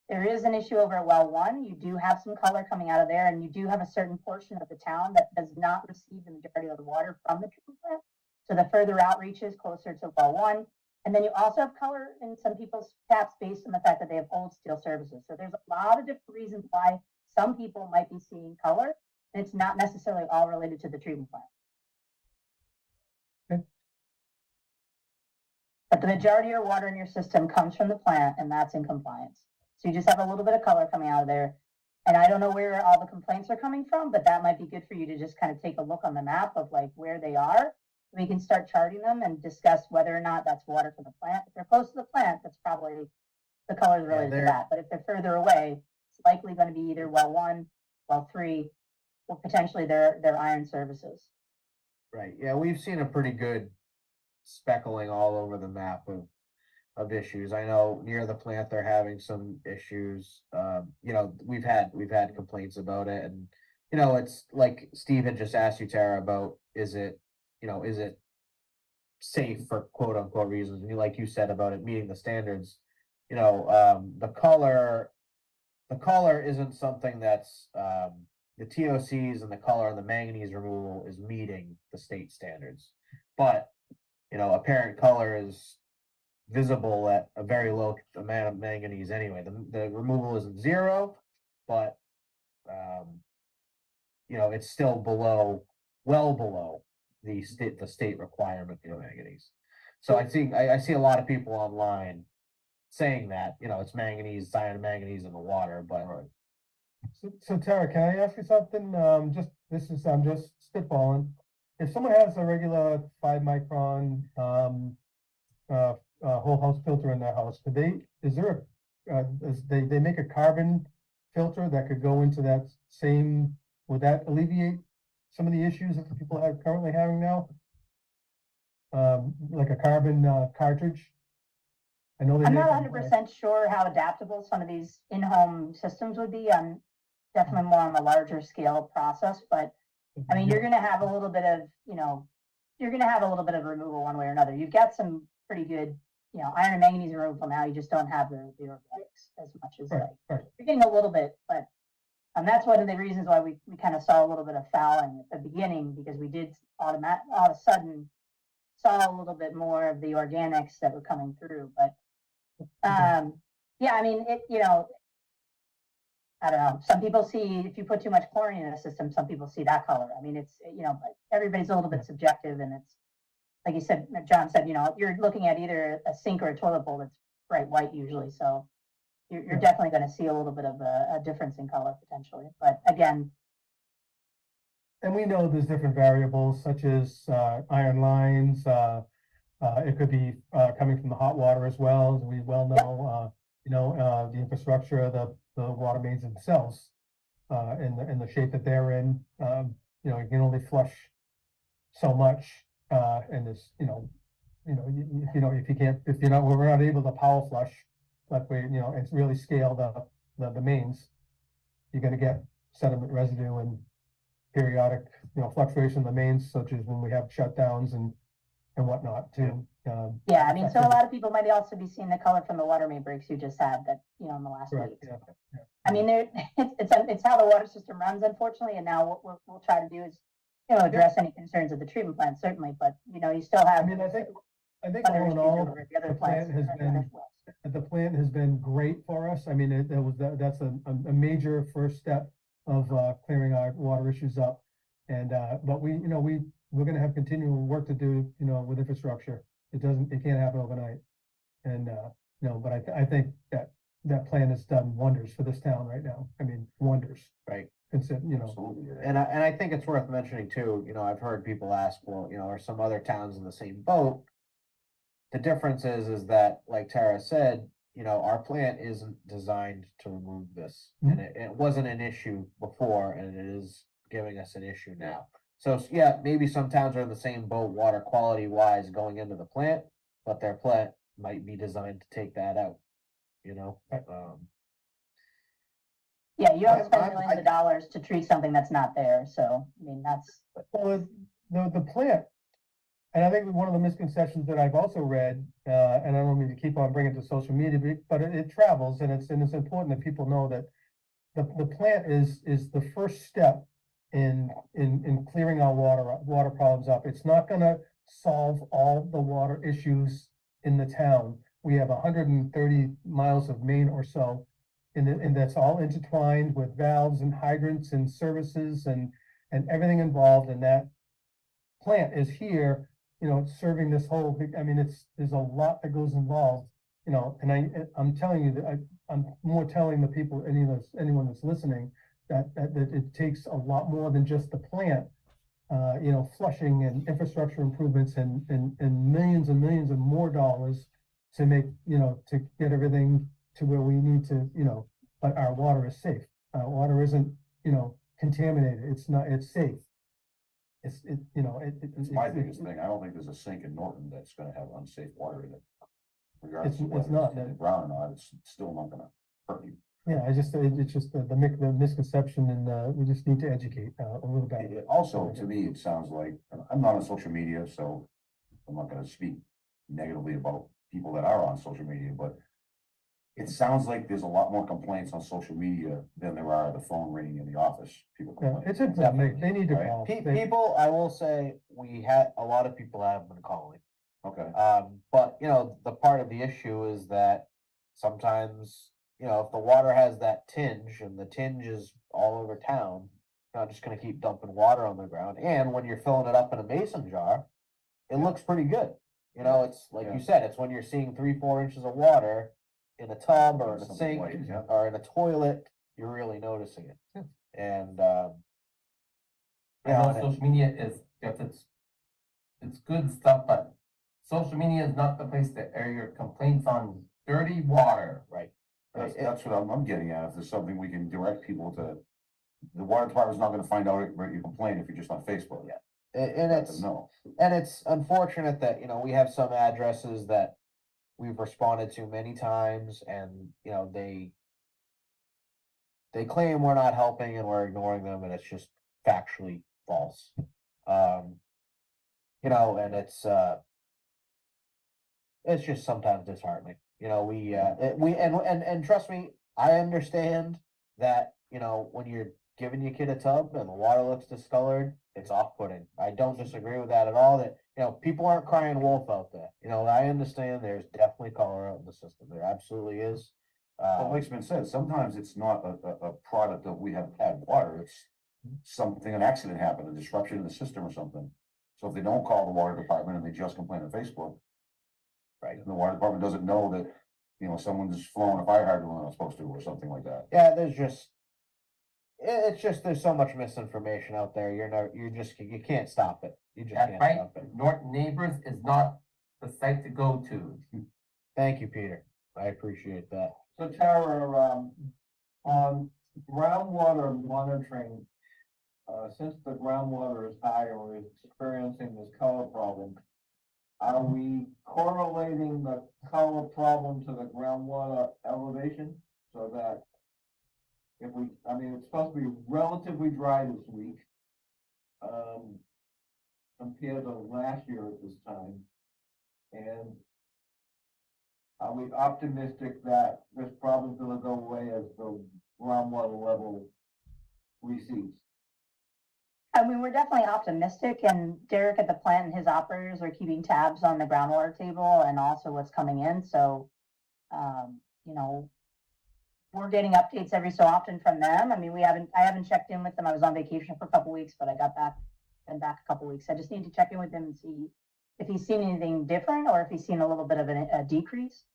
There is an issue over at well 1. You do have some color coming out of there, and you do have a certain portion of the town that does not receive the majority of the water from the treatment plant. So the further outreach is closer to well 1. And then you also have color in some people's taps based on the fact that they have old steel services. So there's a lot of different reasons why some people might be seeing color. And it's not necessarily all related to the treatment plant. Okay. But the majority of your water in your system comes from the plant, and that's in compliance. So you just have a little bit of color coming out of there. And I don't know where all the complaints are coming from, but that might be good for you to just kind of take a look on the map of like where they are. We can start charting them and discuss whether or not that's water from the plant. If they're close to the plant, that's probably the color is related to they're- that. But if they're further away, it's likely going to be either well 1, well 3, or potentially their iron services. Right, yeah, we've seen a pretty good speckling all over the map of issues. I know near the plant, they're having some issues. You know, we've had complaints about it, and, you know, it's like Steve had just asked you, Tara, about, is it safe for quote unquote reasons? And like you said about it meeting the standards, you know, the color isn't something that's, the TOCs and the color and the manganese removal is meeting the state standards. But, you know, apparent color is visible at a very low amount of manganese anyway. The removal isn't 0, but you know, it's still below, well below the state requirement for manganese. So I see a lot of people online saying that, you know, it's manganese, cyanide in the water, but So Tara, can I ask you something? I'm just spitballing. If someone has a regular 5 micron, whole house filter in their house, they make a carbon filter that could go into that same, would that alleviate some of the issues that the people are currently having now? Like a carbon, cartridge? I know they I'm make not them, 100% sure how adaptable some of these in-home systems would be. I'm definitely more on the larger scale process, but I mean, you're gonna have a little bit of, you're gonna have a little bit of removal one way or another. You've got some pretty good, iron and manganese removal now. You just don't have the organics as much as Right, like, right. you're getting a little bit, but that's one of the reasons why we kind of saw a little bit of fouling at the beginning, because we did all of a sudden saw a little bit more of the organics that were coming through, but yeah, I mean, I don't know. Some people see, if you put too much chlorine in a system, some people see that color. I mean, it's, everybody's a little bit subjective, and it's, like you said, John said, you're looking at either a sink or a toilet bowl that's bright white usually, so you're definitely gonna see a little bit of a difference in color potentially, but again. And we know there's different variables such as, iron lines, it could be, coming from the hot water as well, as we well know, the infrastructure, the water mains themselves, in the shape that they're in, you can only flush so much, and this, we're not able to power flush, like it's really scale the mains, you're gonna get sediment residue and periodic, fluctuation of the mains, such as when we have shutdowns and whatnot too. Yeah, I mean, so a lot of people might also be seeing the color from the water main breaks you just had that, in the last Correct, week. yeah, yeah. I mean, it's how the water system runs, unfortunately, and now what we'll try to do is, address any concerns of the treatment plant, certainly, but, you still have. I mean, I think all in other all, issues with the other the plant plants, has the other been, wells. the plant has been great for us. I mean, that's a major first step of, clearing our water issues up. And, but we're gonna have continual work to do, with infrastructure. It can't happen overnight. And, but I think that plan has done wonders for this town right now. I mean, wonders. right. Absolutely. And I think it's worth mentioning too, I've heard people ask, well, are some other towns in the same boat? The difference is that, like Tara said, our plant isn't designed to remove this. And it wasn't an issue before, and it is giving us an issue now. So yeah, maybe some towns are in the same boat water quality wise going into the plant, but their plant might be designed to take that out, Yeah, you don't spend I'm- millions of dollars to treat something that's not there, so, I mean, that's. Well, the plant, and I think one of the misconceptions that I've also read, and I don't mean to keep on bringing it to social media, but it travels, and it's important that people know that the plant is the first step in clearing our water problems up. It's not gonna solve all the water issues in the town. We have 130 miles of main or so, and that's all intertwined with valves and hydrants and services and everything involved, and that plant is here, it's serving this whole big, I mean, there's a lot that goes involved, and I'm telling you that I'm more telling the people, anyone that's listening, that it takes a lot more than just the plant, flushing and infrastructure improvements and millions and millions of more dollars to make, to get everything to where we need to, but our water is safe. Our water isn't, contaminated. It's safe. It's My biggest thing, I don't think there's a sink in Norton that's gonna have unsafe water in it. Regardless of It's whether not, it's in the ground or not, it's still not gonna hurt you. Yeah, it's just the misconception, and we just need to educate a little bit. Also, to me, it sounds like, I'm not on social media, so I'm not gonna speak negatively about people that are on social media, but it sounds like there's a lot more complaints on social media than there are the phone ringing in the office. People Yeah, complain. it's important. They need to Right. call. They- People, I will say, a lot of people have been calling. Okay, But the part of the issue is that sometimes, if the water has that tinge and the tinge is all over town, not just gonna keep dumping water on the ground. And when you're filling it up in a mason jar, it looks pretty good. You know, it's like you said, it's when you're seeing 3-4 inches of water in a tub or in a Something sink white, yeah. or in a toilet, you're really noticing it. And, I know social media is, yes, it's good stuff, but social media is not the place to air your complaints on dirty water. right. That's what I'm getting at. If there's something we can direct people to, the water department's not gonna find out if you complain if you're just on Facebook. Yeah. And Let it's, them know. and it's unfortunate that, you know, we have some addresses that we've responded to many times and, you know, they claim we're not helping and we're ignoring them and it's just factually false. You know, and it's just sometimes disheartening. You know, and trust me, I understand that, you know, when you're giving your kid a tub and the water looks discolored, it's off-putting. I don't disagree with that at all, that, you know, people aren't crying wolf out there. You know, I understand there's definitely color out in the system. There absolutely is. Well, like's been said, sometimes it's not a product that we have had water, it's something, an accident happened, a disruption in the system or something. So if they don't call the water department and they just complain on Facebook, right, and the water department doesn't know that, you know, someone's flowing a fire hydrant when they're not supposed to, or something like that. Yeah, it's just, there's so much misinformation out there. You can't stop it. You just That's can't right. stop it. Norton Neighbors is not the site to go to. Thank you, Peter. I appreciate that. So Tara, on groundwater monitoring, since the groundwater is high and we're experiencing this color problem, are we correlating the color problem to the groundwater elevation? So that if we, I mean, it's supposed to be relatively dry this week, compared to last year at this time. And are we optimistic that this problem's gonna go away as the groundwater level recedes? I mean, we're definitely optimistic, and Derek at the plant and his operators are keeping tabs on the groundwater table and also what's coming in, so, you know, we're getting updates every so often from them. I mean, I haven't checked in with them. I was on vacation for a couple weeks, but been back a couple weeks. I just need to check in with him and see if he's seen anything different or if he's seen a little bit of a decrease.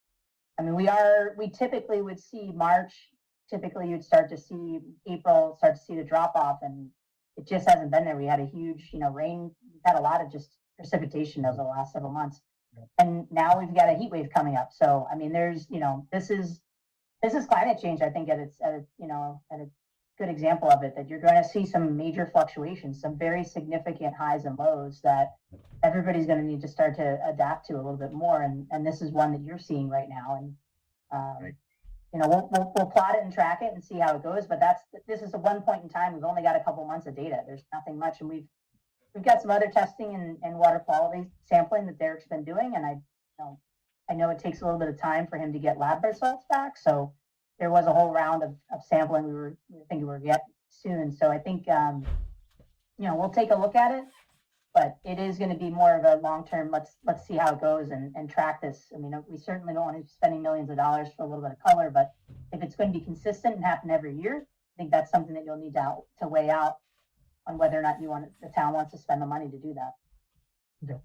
I mean, we typically would see March, typically you'd start to see April, start to see the drop off, and it just hasn't been there. We had a huge, you know, rain, we've had a lot of just precipitation over the last several months. And now we've got a heat wave coming up. So, I mean, there's, you know, this is climate change, I think, at a good example of it, that you're going to see some major fluctuations, some very significant highs and lows that everybody's going to need to start to adapt to a little bit more. And this is one that you're seeing right now. And, Right. you know, we'll plot it and track it and see how it goes. But this is a one point in time. We've only got a couple months of data. There's nothing much. And we've got some other testing and water quality sampling that Derek's been doing. And I know it takes a little bit of time for him to get lab results back. So there was a whole round of sampling we were thinking we were get soon. So I think, you know, we'll take a look at it, but it is going to be more of a long-term, let's see how it goes and track this. I mean, we certainly don't want to be spending millions of dollars for a little bit of color, but if it's going to be consistent and happen every year, I think that's something that you'll need to weigh out on whether or not the town wants to spend the money to do that.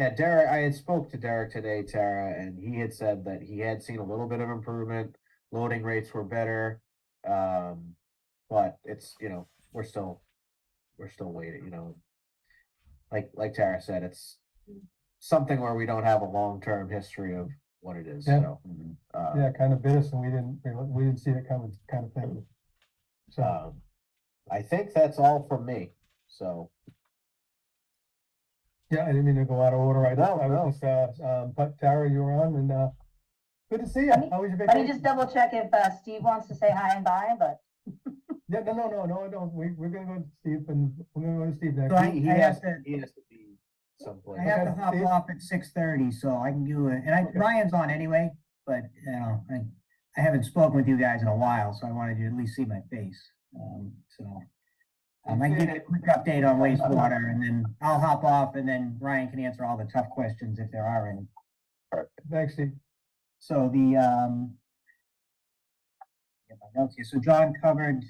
Yeah, Derek, I had spoke to Derek today, Tara, and he had said that he had seen a little bit of improvement. Loading rates were better. But it's, you know, we're still waiting, you know. Like Tara said, it's something where we don't have a long-term history of what it is, Yeah. so. Yeah, kind of bit us and we didn't see it coming, kind of thing. So, I think that's all from me, so. yeah, I didn't mean to go out of order. I No, was just, but Tara, you were on and, good to see you. How was your Let me vacation? just double check if Steve wants to say hi and bye, but Yeah, no. We're gonna go to Steve and we're gonna go to Steve next. So I- He I has have to- he has to be someplace. I have to Okay, hop Steve? off at 6:30, so I can do it. And Okay. Ryan's on anyway, but, you know, I haven't spoken with you guys in a while, so I wanted you to at least see my face. I can give you a quick update on wastewater and then I'll hop off and then Ryan can answer all the tough questions if there are any. Thanks, Steve. So get my notes here. So John covered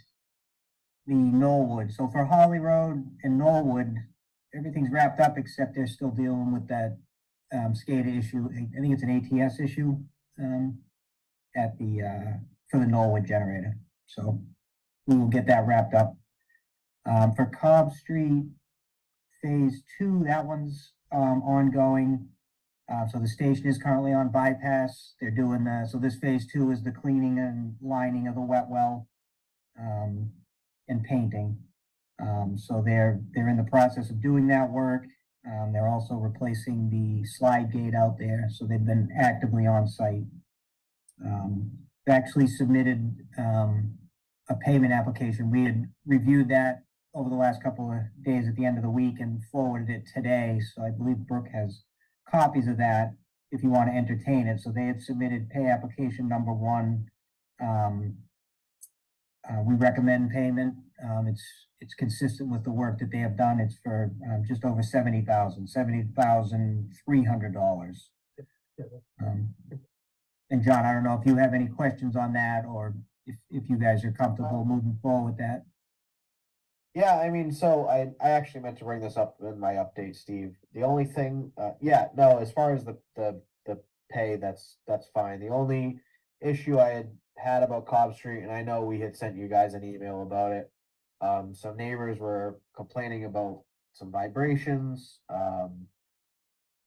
the Knollwood. So for Holly Road and Knollwood, everything's wrapped up except they're still dealing with that SCADA issue. I think it's an ATS issue at the for the Knollwood generator. So we will get that wrapped up. For Cobb Street Phase 2, that one's ongoing. So the station is currently on bypass. They're doing so this Phase 2 is the cleaning and lining of the wet well and painting. So they're in the process of doing that work. They're also replacing the slide gate out there, so they've been actively on site. They actually submitted a payment application. We had reviewed that over the last couple of days at the end of the week and forwarded it today. So I believe Brooke has copies of that if you want to entertain it. So they had submitted pay application number 1. We recommend payment. It's consistent with the work that they have done. It's for just over $70,300. And John, I don't know if you have any questions on that, or if you guys are comfortable moving forward with that. Yeah, I mean, so I actually meant to bring this up in my update, Steve. The only thing, as far as the pay, that's fine. The only issue I had about Cobb Street, and I know we had sent you guys an email about it. Some neighbors were complaining about some vibrations.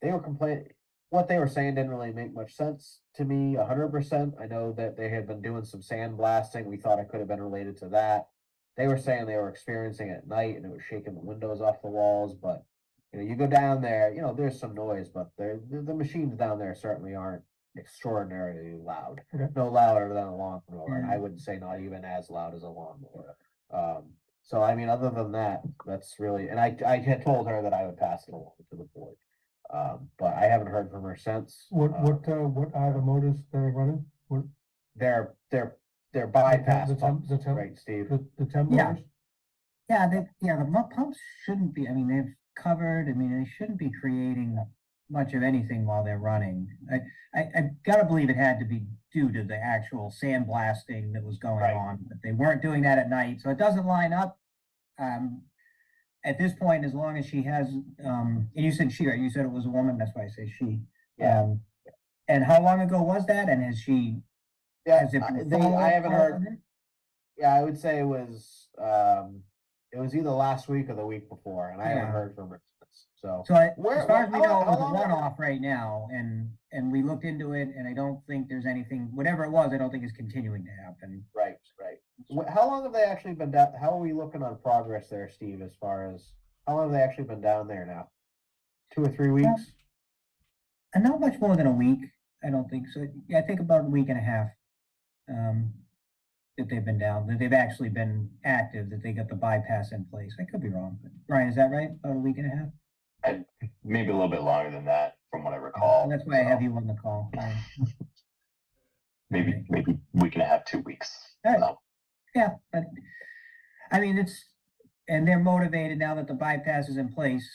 They were complaining. What they were saying didn't really make much sense to me 100%. I know that they had been doing some sand blasting. We thought it could have been related to that. They were saying they were experiencing it at night and it was shaking the windows off the walls. But, you go down there, there's some noise, but the machines down there certainly aren't extraordinarily loud. Okay. No louder than a lawnmower. And I would say not even as loud as a lawnmower. So, I mean, other than that, that's really, and I had told her that I would pass it along to the board. But I haven't heard from her since. What are the motors they're running? What, They're bypass the temp- pumps, the temp- right, Steve? the temp Yeah. motors? Yeah, the pumps shouldn't be, I mean, they've covered, I mean, they shouldn't be creating much of anything while they're running. I gotta believe it had to be due to the actual sandblasting that was going Right. on, but they weren't doing that at night, so it doesn't line up. At this point, as long as she has, and you said she, right? You said it was a woman, that's why I say she. Yeah. And how long ago was that? And has she? Yeah, has it been I haven't followed heard. up? Yeah, I would say it was either last week or the week before, and I haven't Yeah. heard from her since. So So as Where- far as we how- know, it how was a long- one-off right now, and we looked into it, and I don't think there's anything, whatever it was, I don't think is continuing to happen. right. How long have they actually been down? How are we looking on progress there, Steve? As far as how long have they actually been down there now? 2 or 3 weeks? And not much more than a week, I don't think so. Yeah, I think about a week and a half. That they've been down, that they've actually been active, that they got the bypass in place. I could be wrong, but Ryan, is that right? About a week and a half? Maybe a little bit longer than that, from what I recall. That's why I have you on the call. Ryan. Maybe week and a half, 2 weeks. All right. So, Yeah, but I mean, and they're motivated now that the bypass is in place.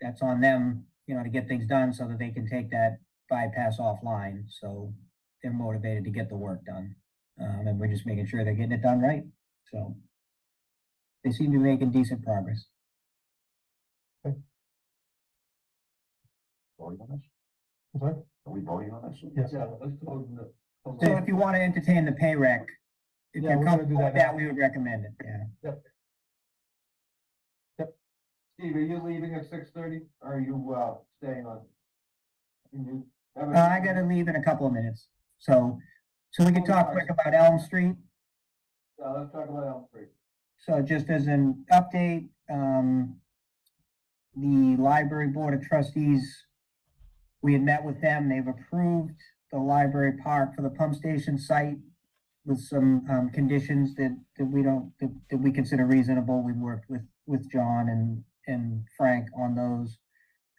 That's on them, to get things done so that they can take that bypass offline. So they're motivated to get the work done. And we're just making sure they're getting it done right. So they seem to be making decent progress. Voting on this? I'm sorry? Are we voting on this? Yes. So if you want to entertain the pay rec, if Yeah, you're we're gonna comfortable do with that that, now. we would recommend it, yeah. Steve, are you leaving at 6:30? Or are you, staying on? Can you have a- I gotta leave in a couple of minutes. So we can talk quick about Elm Street. Let's talk about Elm Street. So just as an update, the Library Board of Trustees, we had met with them, they've approved the library park for the pump station site with some, conditions that we consider reasonable. We worked with John and Frank on those.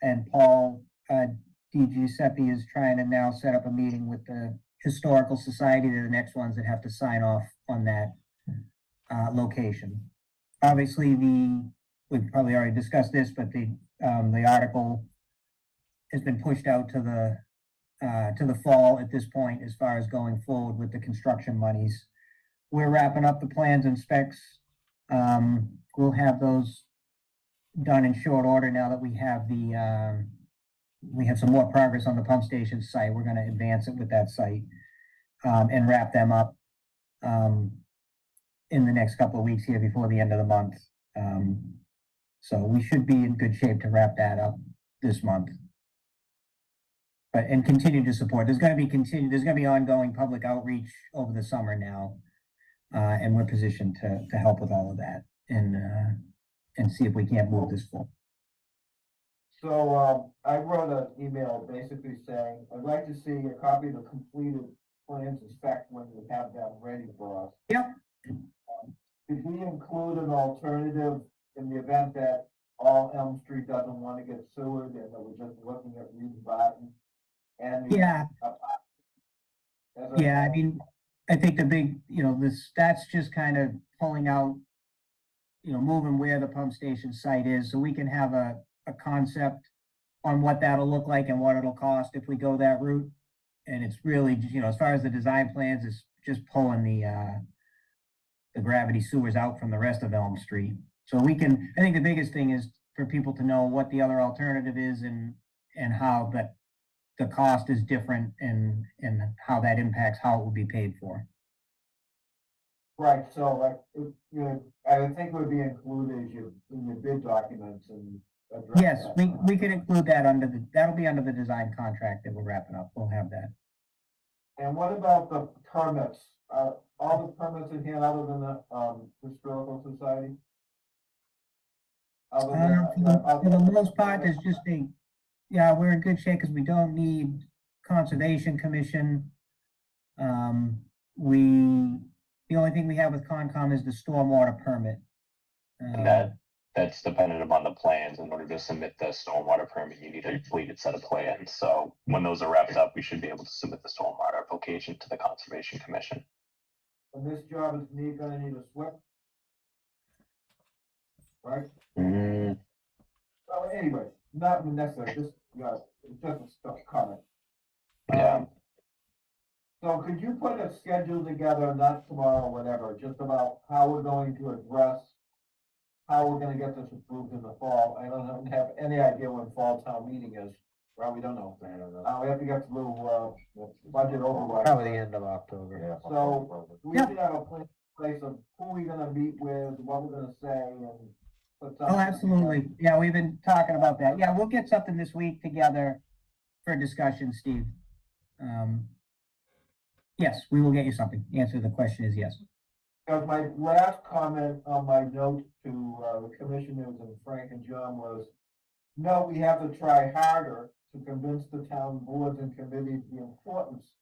And Paul, Di Giuseppe is trying to now set up a meeting with the Historical Society. They're the next ones that have to sign off on that location. Obviously, we've probably already discussed this, but the article has been pushed out to the fall at this point as far as going forward with the construction monies. We're wrapping up the plans and specs We'll have those done in short order now that we have we have some more progress on the pump station site. We're gonna advance it with that site, and wrap them up, in the next couple of weeks here before the end of the month. So we should be in good shape to wrap that up this month. But, and continue to support. There's gonna be ongoing public outreach over the summer now. And we're positioned to help with all of that and see if we can't move this forward. So, I wrote an email basically saying, I'd like to see a copy of the completed plans and spec when you have them ready for us. Yep. Could we include an alternative in the event that all Elm Street doesn't want to get sewered and that we're just looking at Reed Barton? And Yeah, as a- yeah, I mean, I think the big, that's just kind of pulling out, moving where the pump station site is, so we can have a concept on what that'll look like and what it'll cost if we go that route. And it's really, as far as the design plans, it's just pulling the gravity sewers out from the rest of Elm Street. So I think the biggest thing is for people to know what the other alternative is and how the cost is different and how that impacts how it will be paid for. Right, so I would think it would be included in your bid documents and. address Yes, that. we could include that that'll be under the design contract that we're wrapping up. We'll have that. And what about the permits? All the permits in here other than the Historical Society? Other For the most part, there's just we're in good shape because we don't need Conservation Commission. The only thing we have with Concom is the stormwater permit. And that's dependent upon the plans. In order to submit the stormwater permit, you need a completed set of plans. So when those are wrapped up, we should be able to submit the stormwater application to the Conservation Commission. And this job is gonna need a SWIP? Right? Mm, Well, anyway, not necessarily, just a comment. Yeah. So could you put a schedule together, not tomorrow, whatever, just about how we're going to address, how we're gonna get this approved in the fall? I don't have any idea when fall town meeting is. Well, we don't know. We have to get through, budget override. Probably the end of October. Yeah. So we should have a plan in place of who we're gonna meet with, what we're gonna say and. put Oh, something absolutely. together. Yeah, we've been talking about that. Yeah, we'll get something this week together for discussion, Steve. Yes, we will get you something. The answer to the question is yes. Because my last comment on my note to the commissioners and Frank and John was, no, we have to try harder to convince the town boards and committees the importance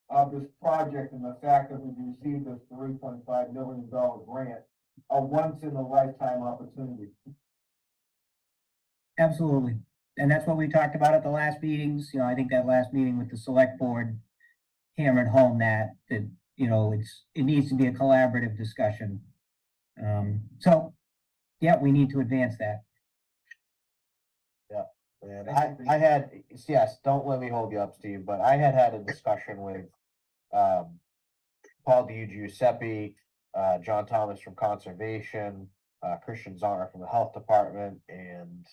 of this project and the fact that we received this $3.5 million grant, a once in a lifetime opportunity. Absolutely. And that's what we talked about at the last meetings. I think that last meeting with the select board hammered home that it needs to be a collaborative discussion. So, yeah, we need to advance that. And I had, yes, don't let me hold you up, Steve, but I had a discussion with, Paul DiGiuseppe, John Thomas from Conservation, Christian Zonner from the Health Department, and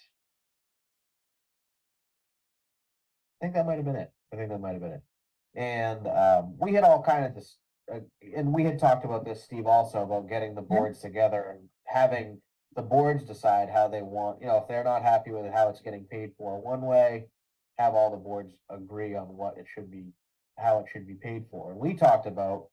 I think that might have been it. And, we had all kind of this, and we had talked about this, Steve, also about getting the boards together and having the boards decide how they want, if they're not happy with how it's getting paid for one way, have all the boards agree on how it should be paid for. And we talked about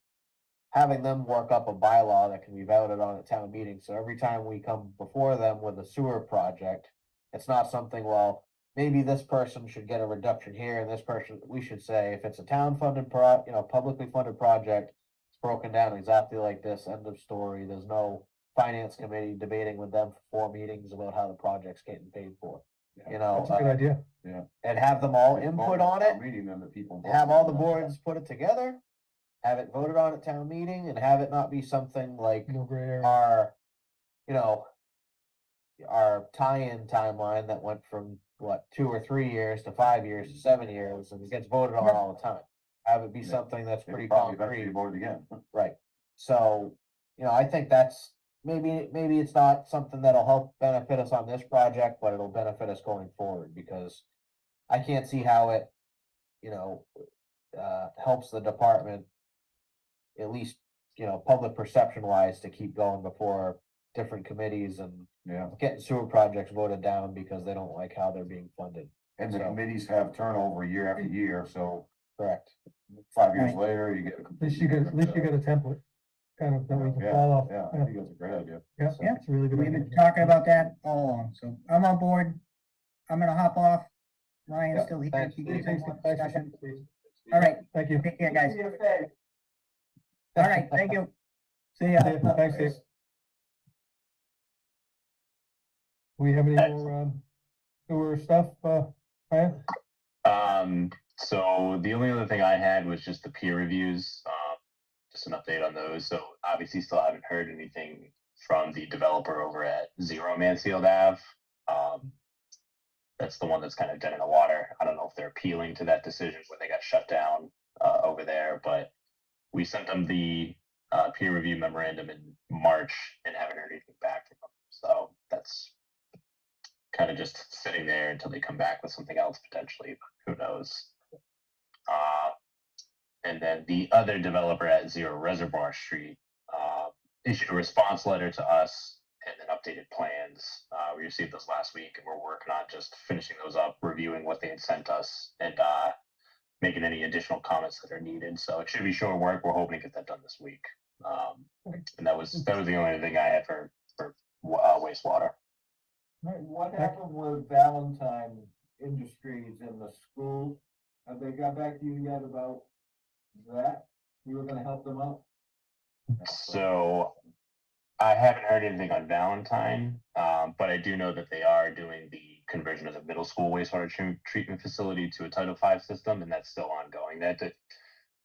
having them work up a bylaw that can be voted on at town meeting. So every time we come before them with a sewer project, it's not something, well, maybe this person should get a reduction here and this person, we should say, if it's a town funded publicly funded project, it's broken down exactly like this, end of story. There's no finance committee debating with them for 4 meetings about how the project's getting paid for. That's a good idea. And have them all input on it, Meeting them, the people. have all the boards put it together, have it voted on at town meeting, and have it not be something like No gray area. our tie-in timeline that went from 2 or 3 years to 5 years to 7 years, and it gets voted on all the time. Have it be something that's pretty concrete. Voted again. Right. So, I think that's maybe it's not something that'll help benefit us on this project, but it'll benefit us going forward, because I can't see how it, you know, helps the department, at least, you know, public perception wise, to keep going before different committees and Yeah, getting sewer projects voted down because they don't like how they're being funded. and the So- committees have turnover year after year, so Correct. 5 years Right. later, you get. At least you get a template, kind of, that we can Yeah, follow. yeah, I think that's a great idea. Yeah, Yeah. it's a really good. We've idea. been talking about that all along, so I'm on board. I'm gonna hop off. Ryan's Yeah, still here. thanks, Keep Thanks, going. thanks, thanks, Discussion. thanks. All right, Thank you. take care, guys. All right, thank you. See ya. Yeah, thanks, Dave. We have any more, sewer stuff, Ryan? So the only other thing I had was just the peer reviews, just an update on those. So obviously still haven't heard anything from the developer over at Zero Mansfield Ave. That's the one that's kind of dead in the water. I don't know if they're appealing to that decision when they got shut down, over there, but we sent them the, peer review memorandum in March and haven't heard anything back from them. So that's kind of just sitting there until they come back with something else potentially, but who knows? And then the other developer at Zero Reservoir Street issued a response letter to us and then updated plans. We received those last week, and we're working on just finishing those up, reviewing what they had sent us, and making any additional comments that are needed. So it should be short work. We're hoping to get that done this week. And that was the only thing I had for wastewater. What happened with Valentine Industries in the school? Have they got back to you yet about that? You were gonna help them out? So I haven't heard anything on Valentine, but I do know that they are doing the conversion of the middle school wastewater treatment facility to a Title V system, and that's still ongoing.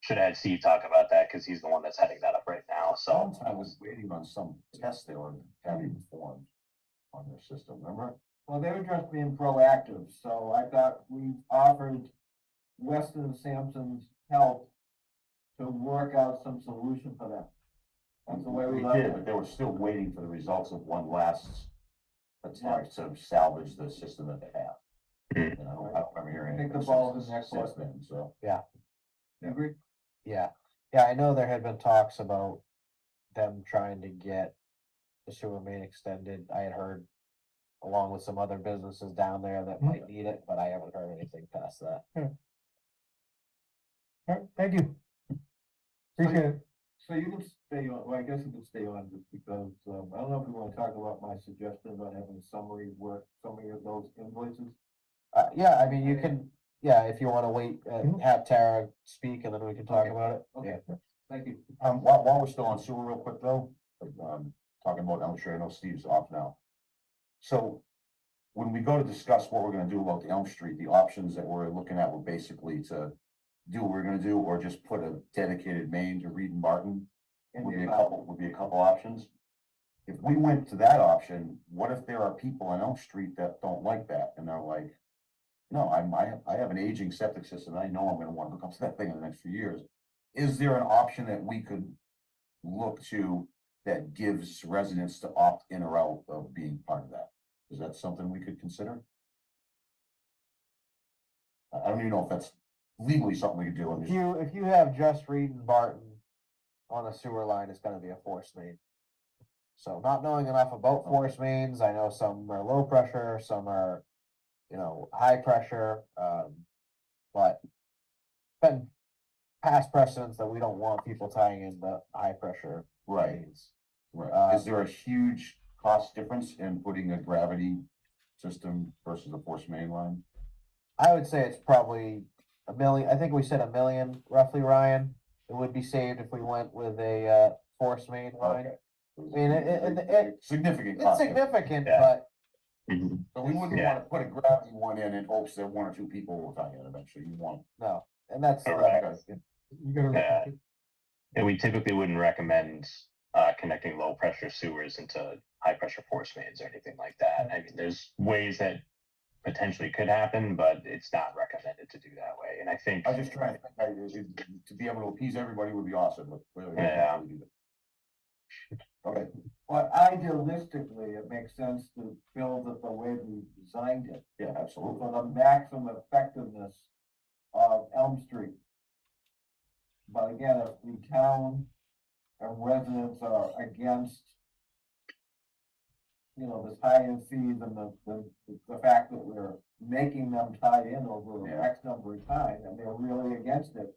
Should have had Steve talk about that because he's the one that's heading that up right now. So I was waiting on some tests they were having performed on their system, remember? Well, they were just being proactive, so I thought we offered Weston and Sampson's help to work out some solution for that. That's the way we We left did, it. but they were still waiting for the results of one last attempt to salvage the system that they have. Hmm. And I don't remember hearing I think anything the ball's in since their court. then, so. You agree? Yeah, yeah, I know there had been talks about them trying to get the sewer main extended. I had heard along with some other businesses down there that might need it, but I haven't heard anything past that. All right, thank you. Appreciate it. So you can stay on, well, I guess you can stay on just because, I don't know if you wanna talk about my suggestion about having a summary of those invoices. Yeah, I mean, you can, yeah, if you wanna wait and have Tara speak and then we can talk Okay. about it. Okay, thank you. While we're still on sewer real quick though, talking about, I'm sure I know Steve's off now. So when we go to discuss what we're gonna do about the Elm Street, the options that we're looking at were basically to do what we're gonna do, or just put a dedicated main to Reed and Martin. Would be a couple options. If we went to that option, what if there are people on Elm Street that don't like that and they're like, no, I have an aging septic system. I know I'm gonna wanna hook up to that thing in the next few years. Is there an option that we could look to that gives residents to opt in or out of being part of that? Is that something we could consider? I don't even know if that's legally something we could do. I'm just- If you have just Reed and Barton on a sewer line, it's gonna be a force main. So not knowing enough about force mains, I know some are low pressure, some are, you know, high pressure, but been past precedents that we don't want people tying in the high pressure Right, mains. right. Is there a huge cost difference in putting a gravity system versus a force main line? I would say it's probably $1 million. I think we said $1 million roughly, Ryan. It would be saved if we went with a force main line. Okay. I mean, Significant it's cost. significant, Yeah. but Mhm. So we wouldn't Yeah. wanna put a gravity one in hopes that one or two people will tie in eventually. You want. no, and that's. Correct. You gotta. Yeah. And we typically wouldn't recommend connecting low pressure sewers into high pressure force mains or anything like that. I mean, there's ways that potentially could happen, but it's not recommended to do that way. And I think, I was just trying to think, to be able to appease everybody would be awesome, but clearly. we can't Yeah. really do that. Okay, But idealistically, it makes sense to build it the way we designed it, yeah, absolutely. for the maximum effectiveness of Elm Street. But again, if the town and residents are against, you know, this high-end fees and the fact that we're making them tie in over Yeah. X number of time, and they're really against it.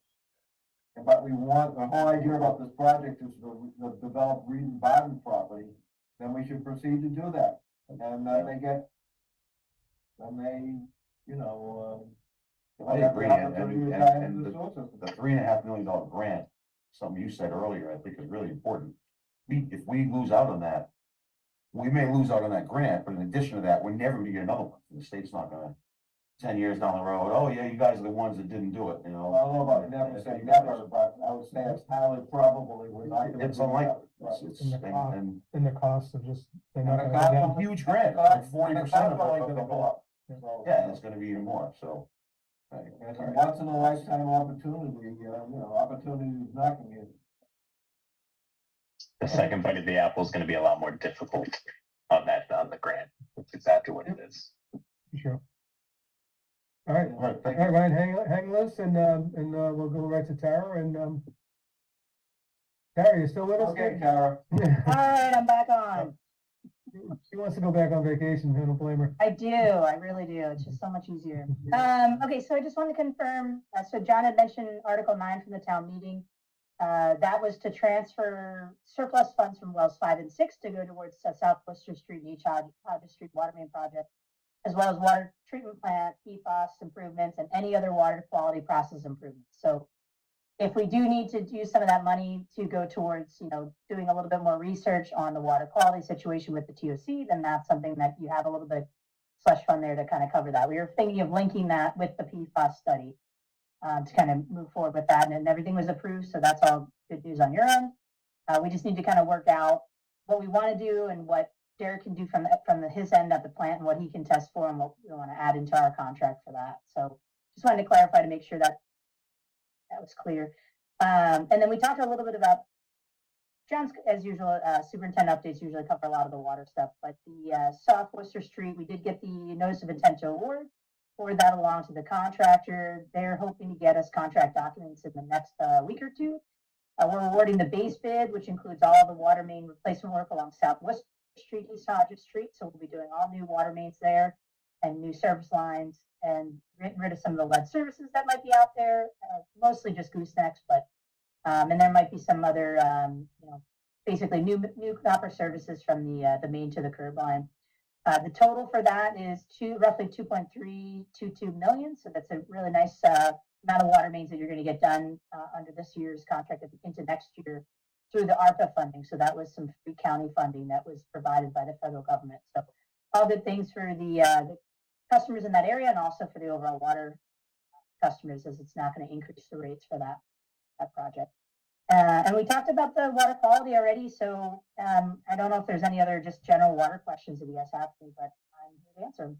But we want, the whole idea about this project is to develop Reed and Bottom property, then we should proceed to do that. And then you know, I have the agree, and, opportunity to and, tie and into the the, sewer system. the $3.5 million grant, something you said earlier, I think is really important. If we lose out on that, we may lose out on that grant, but in addition to that, we're never gonna get another one. The state's not gonna, 10 years down the road, oh yeah, you guys are the ones that didn't do it, you know? Well, I don't know about never say never, but I would say it's highly probable it was not. It's unlikely. Right. It's, And the cost. and And the cost of just, they're And not the gonna cost go of down. the- huge grant, the cost- like 40% the of cost it, only gonna go up. So, yeah, and it's gonna be even more, so. It's a once in a lifetime opportunity, you know, opportunity is knocking you. The second bite of the apple is gonna be a lot more difficult on the grant. That's exactly what it is. Sure. All right, All right, all thank right, you. Ryan, hang loose and we'll go right to Tara Tara, you still with us? Okay, kid? Tara. All right, I'm back on. She wants to go back on vacation, I don't blame her. I do, I really do. It's just so much easier. Okay, so I just want to confirm, so John had mentioned Article 9 from the town meeting. That was to transfer surplus funds from wells 5 and 6 to go towards South Worcester Street and East Hodges Street water main project, as well as water treatment plant, PFAS improvements, and any other water quality process improvements. So if we do need to use some of that money to go towards, you know, doing a little bit more research on the water quality situation with the TOC, then that's something that you have a little bit slush fund there to kind of cover that. We were thinking of linking that with the PFAS study to kind of move forward with that, and everything was approved, so that's all good news on your end. We just need to kind of work out what we want to do and what Derek can do from his end at the plant and what he can test for and what we want to add into our contract for that. So just wanted to clarify to make sure that was clear. And then we talked a little bit about John's, as usual, superintendent updates usually cover a lot of the water stuff, but the South Worcester Street, we did get the notice of intent to award, forward that along to the contractor. They're hoping to get us contract documents in the next week or two. We're awarding the base bid, which includes all the water main replacement work along South Worcester Street, East Hodges Street. So we'll be doing all new water mains there and new service lines and getting rid of some of the lead services that might be out there, mostly just goosenecks, but and there might be some other, you know, basically new copper services from the main to the curb line. The total for that is roughly 2.322 million. So that's a really nice amount of water mains that you're going to get done under this year's contract into next year through the ARPA funding. So that was some free county funding that was provided by the federal government. So all good things for the customers in that area and also for the overall water customers, as it's not going to increase the rates for that project. And we talked about the water quality already, so I don't know if there's any other just general water questions that you guys have for me, but I'm here to answer them.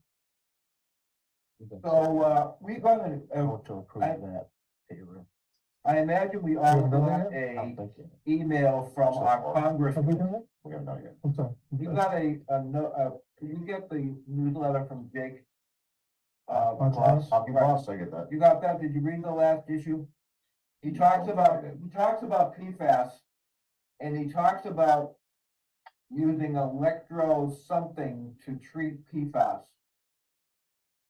So, we're gonna, Vote to approve that. I imagine we all got a email from our Have we congressman. done that? We haven't done it yet. I'm sorry. You got can you get the newsletter from Jake? Ross? Hockey boss, I get that. You got that? Did you read the last issue? He talks about PFAS, and he talks about using electro something to treat PFAS.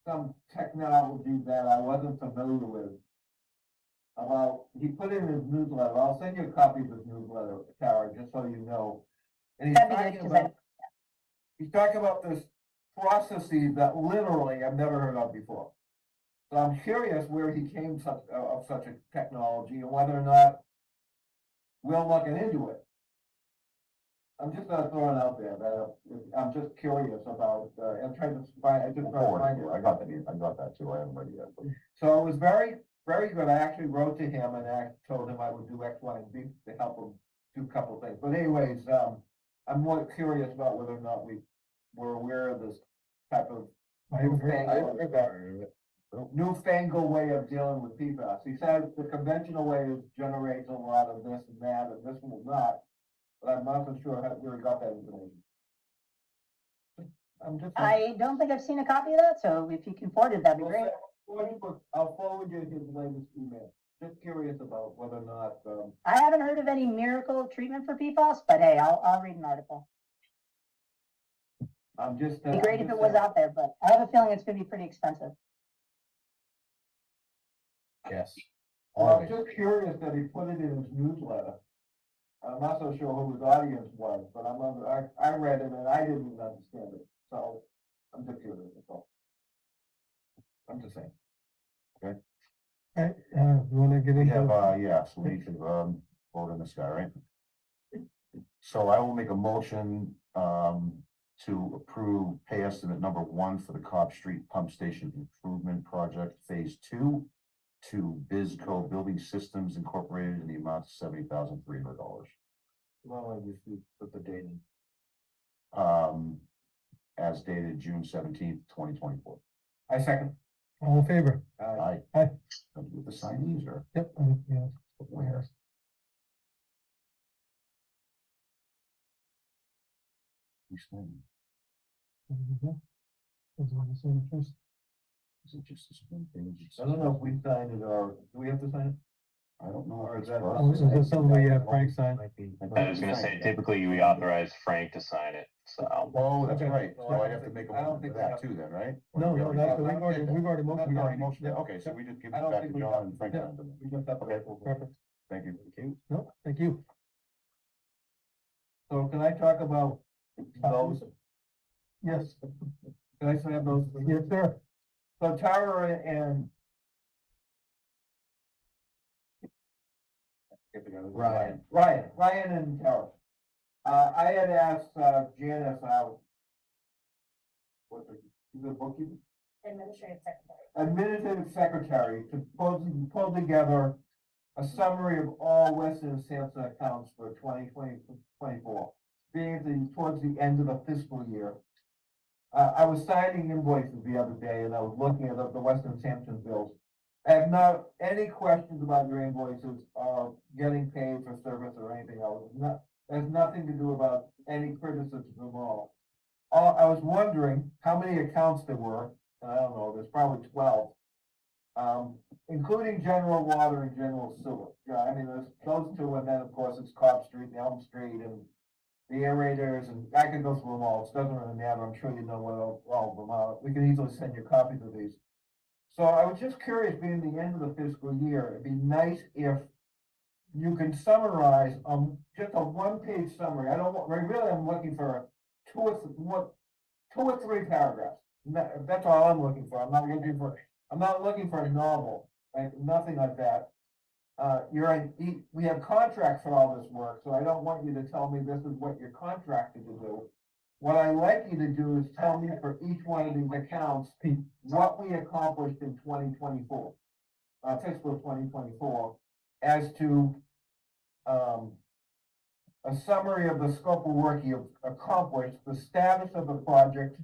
Some technology that I wasn't familiar with. He put in his newsletter. I'll send you a copy of his newsletter, Tara, just so you know. And he's That'd be good, talking 'cause about, he's talking about this processes that literally I've never heard of before. So I'm curious where he came of such a technology and whether or not we're looking into it. I'm just gonna throw it out there, that I'm just curious about, I'm trying to find, I got that too, I haven't read it yet. but- So it was very, very good. I actually wrote to him and I told him I would do X, Y, and Z to help him do a couple of things. But anyways, I'm more curious about whether or not we're aware of this type of newfangled way of dealing with PFAS. He said the conventional way generate a lot of this and that, and this will not. but I'm not so sure where he got that information. I'm just. I don't think I've seen a copy of that, so if you can forward it, that'd be great. I'll forward you his latest email. Just curious about whether or not, I haven't heard of any miracle treatment for PFAS, but hey, I'll read an article. I'm just. It'd be great if it was out there, but I have a feeling it's gonna be pretty expensive. Yes. Well, I'm just curious that he put it in his newsletter. I'm not so sure who his audience was, but I read it and I didn't even understand it, so I'm just curious, that's all. I'm just saying. Okay, you wanna get We have, into? yeah, so we need to, vote on this guy, right? So I will make a motion, to approve pay estimate number 1 for the Cobb Street Pump Station Improvement Project Phase 2 to Bizco Building Systems Incorporated in the amount of $70,300. Well, I just put the date in. As dated June 17th, 2024. I second. All in favor? Aye. Aye. Don't do the signees or? Yep, yeah. Where? You sign. Mhm. Is it on the signatures? Is it just this one page? I don't know if we signed it or, do we have to sign it? I don't know. Or if is it's that- for us. Oh, is that something we have Frank sign? I was gonna say, typically we authorize Frank to sign it, so. Oh, that's Okay. right. So So I I'd have to don't make a think- I don't motion for think we that have- too then, right? No, no, that's, I don't think that- we've already We motioned. already motioned it. Okay, so we just give I it don't back think to we John have- and Frank. yeah. signed it. We just have to. Perfect. Thank you. Thank you. No, thank you. So can I talk about those? Yes, Can I say those? yes, sir. So Tara and. Ryan and Tara. I had asked, Janice out. What's the bookkeeper? Administrative secretary. Administrative secretary to pull together a summary of all Weston and Sampson accounts for 2024, being towards the end of the fiscal year. I was signing invoices the other day and I was looking at the Weston and Sampson bills. I have not any questions about your invoices or getting paid for service or anything else. Has nothing to do about any criticism at all. I was wondering how many accounts there were. I don't know, there's probably 12. Including general water and general sewer. Yeah, I mean, there's those two, and then of course it's Cobb Street and Elm Street and the aerators, and I can go through them all. It doesn't really matter. I'm sure you know what all of them are. We can easily send you copies of these. So I was just curious, being the end of the fiscal year, it'd be nice if you can summarize, just a one-page summary. I don't want, really, I'm looking for two or three paragraphs. That's all I'm looking for. I'm not looking for a novel, like, nothing like that. We have contracts for all this work, so I don't want you to tell me this is what you're contracted to do. What I'd like you to do is tell me for each one of these accounts, what we accomplished in 2024, fiscal 2024, as to, a summary of the scope of work you accomplished, the status of the project,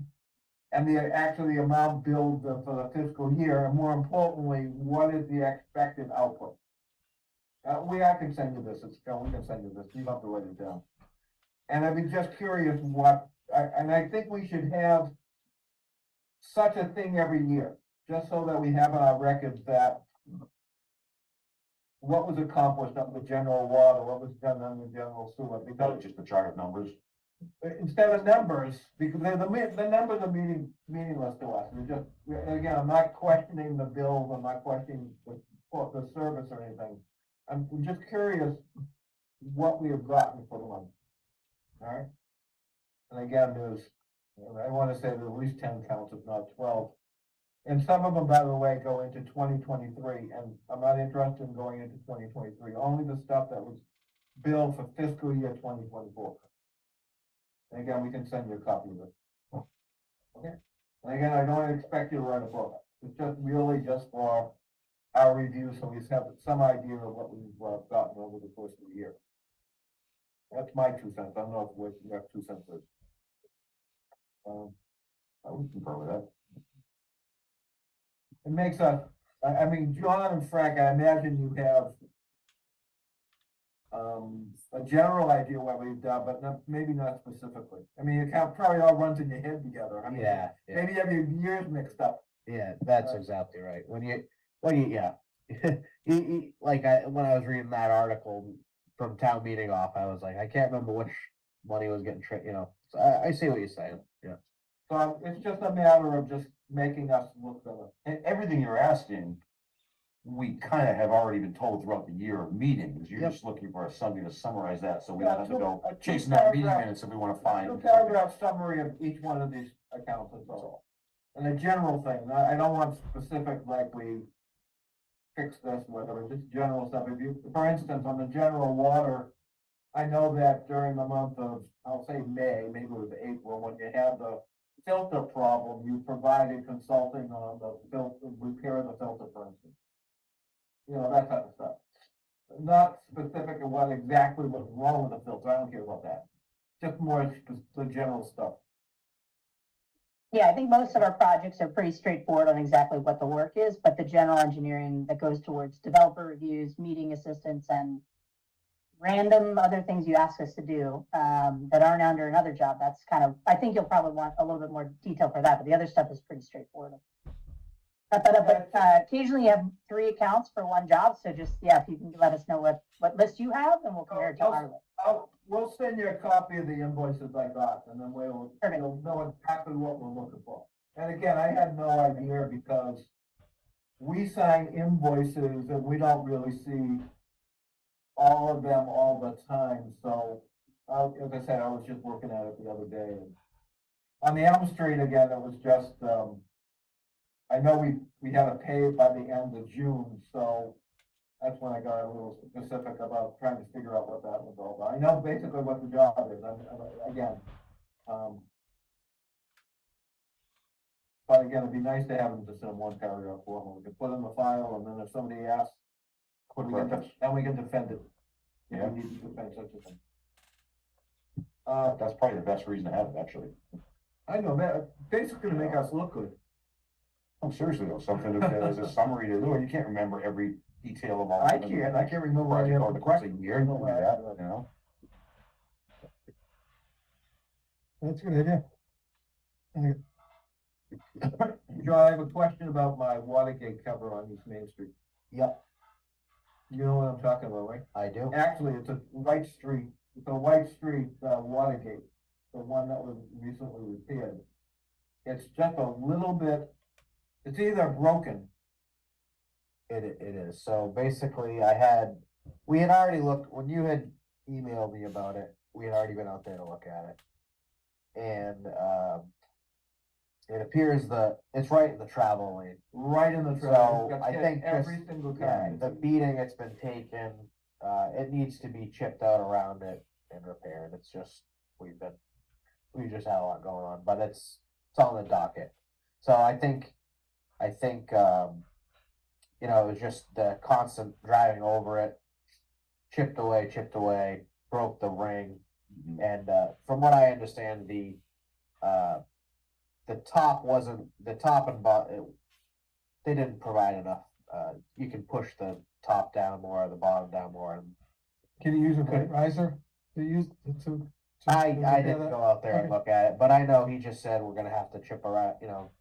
and the amount billed for the fiscal year, and more importantly, what is the expected output? I can send you this, we can send you this, you don't have to write it down. And I'd be just curious and I think we should have such a thing every year, just so that we have on our records that what was accomplished on the general water, what was done on the general sewer, That because was just a chart of numbers. instead of numbers, because the numbers are meaningless to us. Again, I'm not questioning the bills, I'm not questioning the service or anything. I'm just curious what we have gotten for the money. All right? And again, I want to say there's at least 10 counts, if not 12. And some of them, by the way, go into 2023, and I'm not interested in going into 2023, only the stuff that was billed for fiscal year 2024. And again, we can send you a copy of it. Okay? And again, I don't expect you to write a book. It's just really just for our review, so we have some idea of what we've gotten over the course of the year. That's my 2 cents. I don't know if you have 2 cents. I would concur with that. It makes us, I mean, John and Frank, I imagine you have a general idea what we've done, but not, maybe not specifically. I mean, it kind of probably all runs in your head together. I mean, Yeah, maybe you have your years mixed up. yeah, that's exactly right. Yeah. Like when I was reading that article from town meeting off, I was like, I can't remember which money was getting so I see what you're saying, yeah. So it's just a matter of just making us look better. And everything you're asking, we kind of have already been told throughout the year of meetings. You're Yep. just looking for something to summarize that, so we Yeah, don't have to go a two chasing that meeting paragraph- minutes if we want to A find. paragraph summary of each one of these accounts, that's all. And a general thing, I don't want specific, like we fix this, whatever, just general stuff. If you, for instance, on the general water, I know that during the month of, I'll say May, maybe it was April, when you had the filter problem, you provided consulting on the repair of the filter, for instance. You know, that type of stuff. Not specific of what exactly was wrong with the filter, I don't care about that. Just more the general stuff. Yeah, I think most of our projects are pretty straightforward on exactly what the work is, but the general engineering that goes towards developer reviews, meeting assistance, and random other things you ask us to do, that aren't under another job, that's kind of, I think you'll probably want a little bit more detail for that, but the other stuff is pretty straightforward. But occasionally you have 3 accounts for one job, so just, yeah, if you can let us know what list you have, and we'll compare it to our list. We'll send you a copy of the invoices I got, and then we'll Perfect. know exactly what we're looking for. And again, I had no idea because we sign invoices and we don't really see all of them all the time, so, as I said, I was just working at it the other day. And on the Elm Street again, it was just, I know we had to pay it by the end of June, so that's when I got a little specific about trying to figure out what that was all about. I know basically what the job is, again. But again, it'd be nice to have them just in one paragraph form, we could put in the file, and then if somebody asks, then we can defend it. If Yeah. we need to defend such a thing. That's probably the best reason to have it, actually. I know, that, basically to make us look good. Oh, seriously though, something that as a summary to do, and you can't remember every detail of all. I of them. can't remember any Project of over the the course of questions. a year, you can do that, you know? That's a good idea. John, I have a question about my Watergate cover on East Main Street. Yep, You know what I'm talking about, right? I do. Actually, it's a White Street, Watergate, the one that was recently repaired. It's just a little bit, it's either broken. It is. So basically, we had already looked, when you had emailed me about it, we had already been out there to look at it. And, it appears it's right in the travel lane. Right in the So, trail. It's got I hit think every just- single Yeah, time. the beating it's been taken, it needs to be chipped out around it and repaired. It's just, we just had a lot going on, but it's on the docket. So I think, you know, it was just the constant driving over it, chipped away, broke the ring. And, from what I understand, the top and bottom, they didn't provide enough. You can push the top down more, the bottom down more, and Can you use a foot riser to use to? I repair didn't that? go out there and Okay. look at it, but I know he just said we're gonna have to chip around,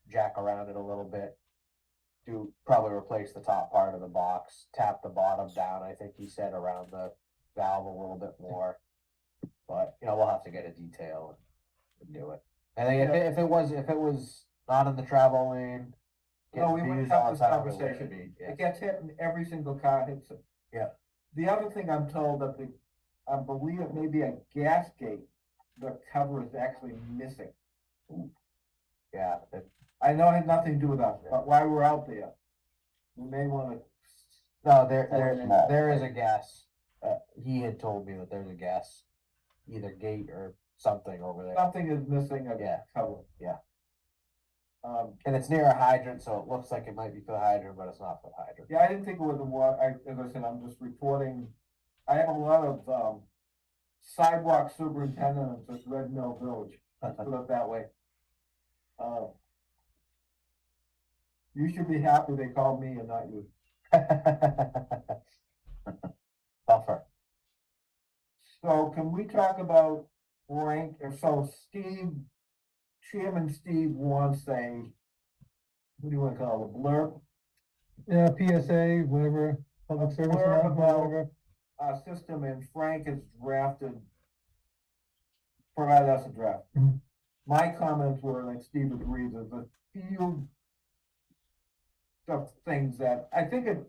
jack around it a little bit. Probably replace the top part of the box, tap the bottom down, I think he said around the valve a little bit more. But, we'll have to get a detail and do it. And if it was not in the travel lane. No, we getting wouldn't used have all this the time, it wouldn't conversation. be, yeah. It gets hit and every single car hits it. Yeah. The other thing I'm told that I believe it may be a gas gate, the cover is actually missing. Yeah, I know it had nothing to do with us, but while we're out there, we may wanna, no, small. there is a gas, he had told me that there's a gas, either gate or something over there. something is missing a Yeah. cover. Yeah. Um, And it's near a hydrant, so it looks like it might be for the hydrant, but it's not for the hydrant. yeah, I didn't think it was a water, as I said, I'm just reporting, I have a lot of, sidewalk superintendents at Red Mill Village, let's put it that way. You should be happy they called me and not you. Buffer. So can we talk about rank, if so Steve, Chairman Steve wants a, what do you wanna call it, a blurb? Yeah, PSA, whatever, public service Blurb announcement, about- whatever. Our system, and Frank has drafted, provided us a draft. Mhm. My comments were, like Steve agrees, there's a few of things that, I think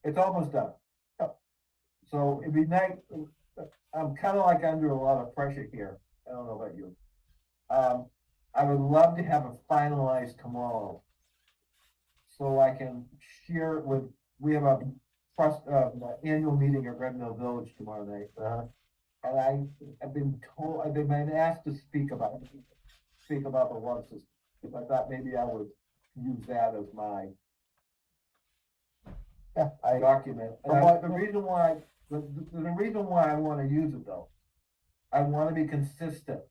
it's almost done. So it'd be nice, I'm kinda like under a lot of pressure here, I don't know about you. I would love to have it finalized tomorrow. So I can share it with, we have a trust, annual meeting at Red Mill Village tomorrow night. And I've been told, I've been asked to speak about the water system. I thought maybe I would use that as my document. And the reason why, the reason why I wanna use it though, I wanna be consistent.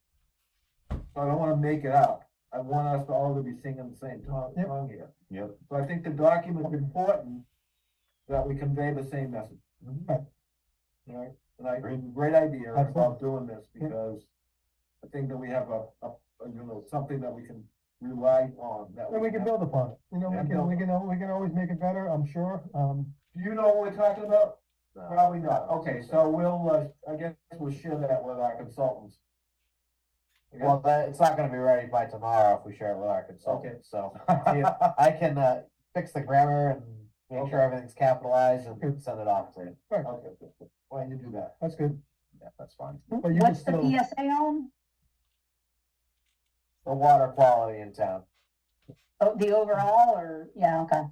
So I don't wanna make it up. I want us to all to be singing the same tongue here. Yep. So I think the document's important that we convey the same message. Right. Alright, and I, great idea about Absolutely. doing this because I think that we have something that we can rely on. That And we can build upon it, you know, Yeah, we can always make it better, I'm sure, Do you know what we're talking about? No. Probably not. Okay, so we'll, I guess we'll share that with our consultants. Okay? Well, it's not gonna be ready by tomorrow if we share it with our consultant, so I can, fix the grammar and make sure everything's capitalized and send it off to you. right, Okay, good. Why don't you do that? that's good. Yeah, that's fine. But you can What's the still, PSA on? The water quality in town. Oh, the overall or, yeah, okay.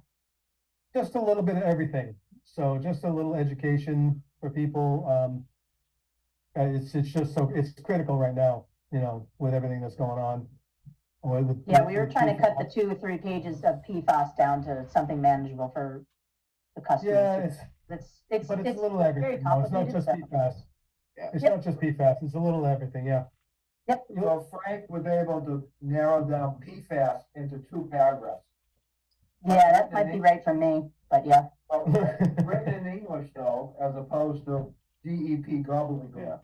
just a little bit of everything, so just a little education for people, it's just so, it's critical right now, you know, with everything that's going on. Yeah, we were trying to cut the 2 or 3 pages of PFAS down to something manageable for the Yeah, customers. It's but it's a little very everything, you know, it's not complicated, just so- PFAS. Yeah. It's Yep. not just PFAS, it's a little everything, yeah. Yep, So Frank was able to narrow down PFAS into 2 paragraphs. yeah, that might be right for me, but yeah. Oh, written in English though, as opposed to DEP gobbledygook.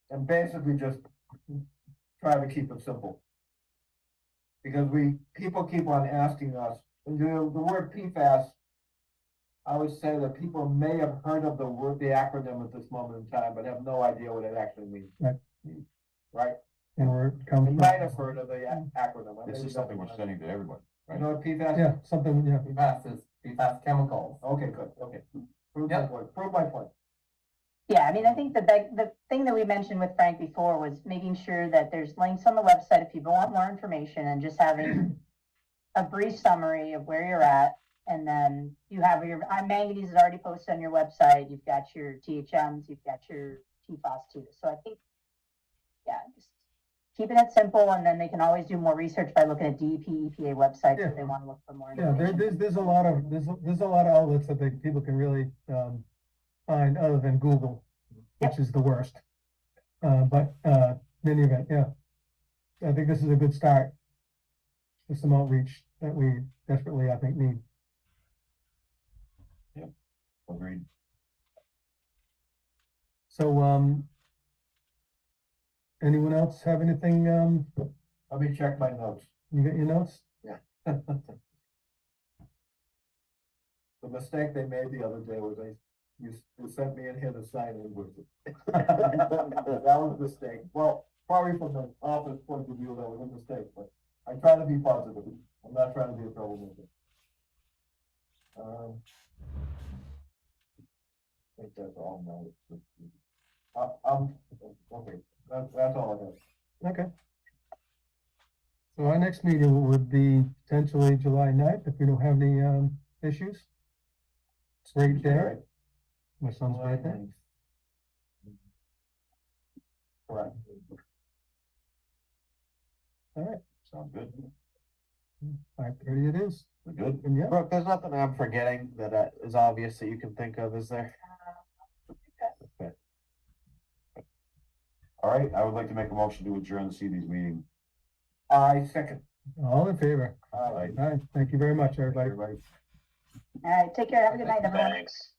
And basically just try to keep it simple. Because people keep on asking us, and the word PFAS, I would say that people may have heard of the acronym at this moment in time, but have no idea what it actually means. Right. Right? And where it You comes from. might have heard of the acronym. This is something we're sending to everyone. You know what PFAS? Yeah, something, yeah, PFAS chemicals. Okay, good, okay. Prove my point, prove my point. Yeah, I mean, I think the thing that we mentioned with Frank before was making sure that there's links on the website if people want more information and just having a brief summary of where you're at. And then you have your, manganese is already posted on your website. You've got your THMs, you've got your PFAS too. So I think, yeah, just keeping it simple, and then they can always do more research by looking at DEP, EPA websites Yeah. if they want to look for more yeah, information. there's a lot of, there's a lot of outlets that people can really, find other than Google, which is the worst. But, in any event, yeah. I think this is a good start. With some outreach that we desperately, I think, need. Agreed. So, anyone else have anything, Let me check my notes. you got your notes? The mistake they made the other day was you sent me in here to sign invoices. That was a mistake. Well, probably from the office point of view, that was a mistake, but I try to be positive. I'm not trying to be a troublemaker. I think that's all now. Okay, that's all I have. Okay. So our next meeting would be potentially July 9th, if we don't have any, issues. Great day. My son's birthday. Correct. Sounds good. 5:30 it is. We're good. And yeah, Brooke, there's nothing I'm forgetting that is obvious that you can think of, is there? All right, I would like to make a motion to adjourn this evening's meeting. I second. all in favor. All right. All right, thank you very much, everybody. Everybody. All right, take care. Have a good night, everyone. Thanks.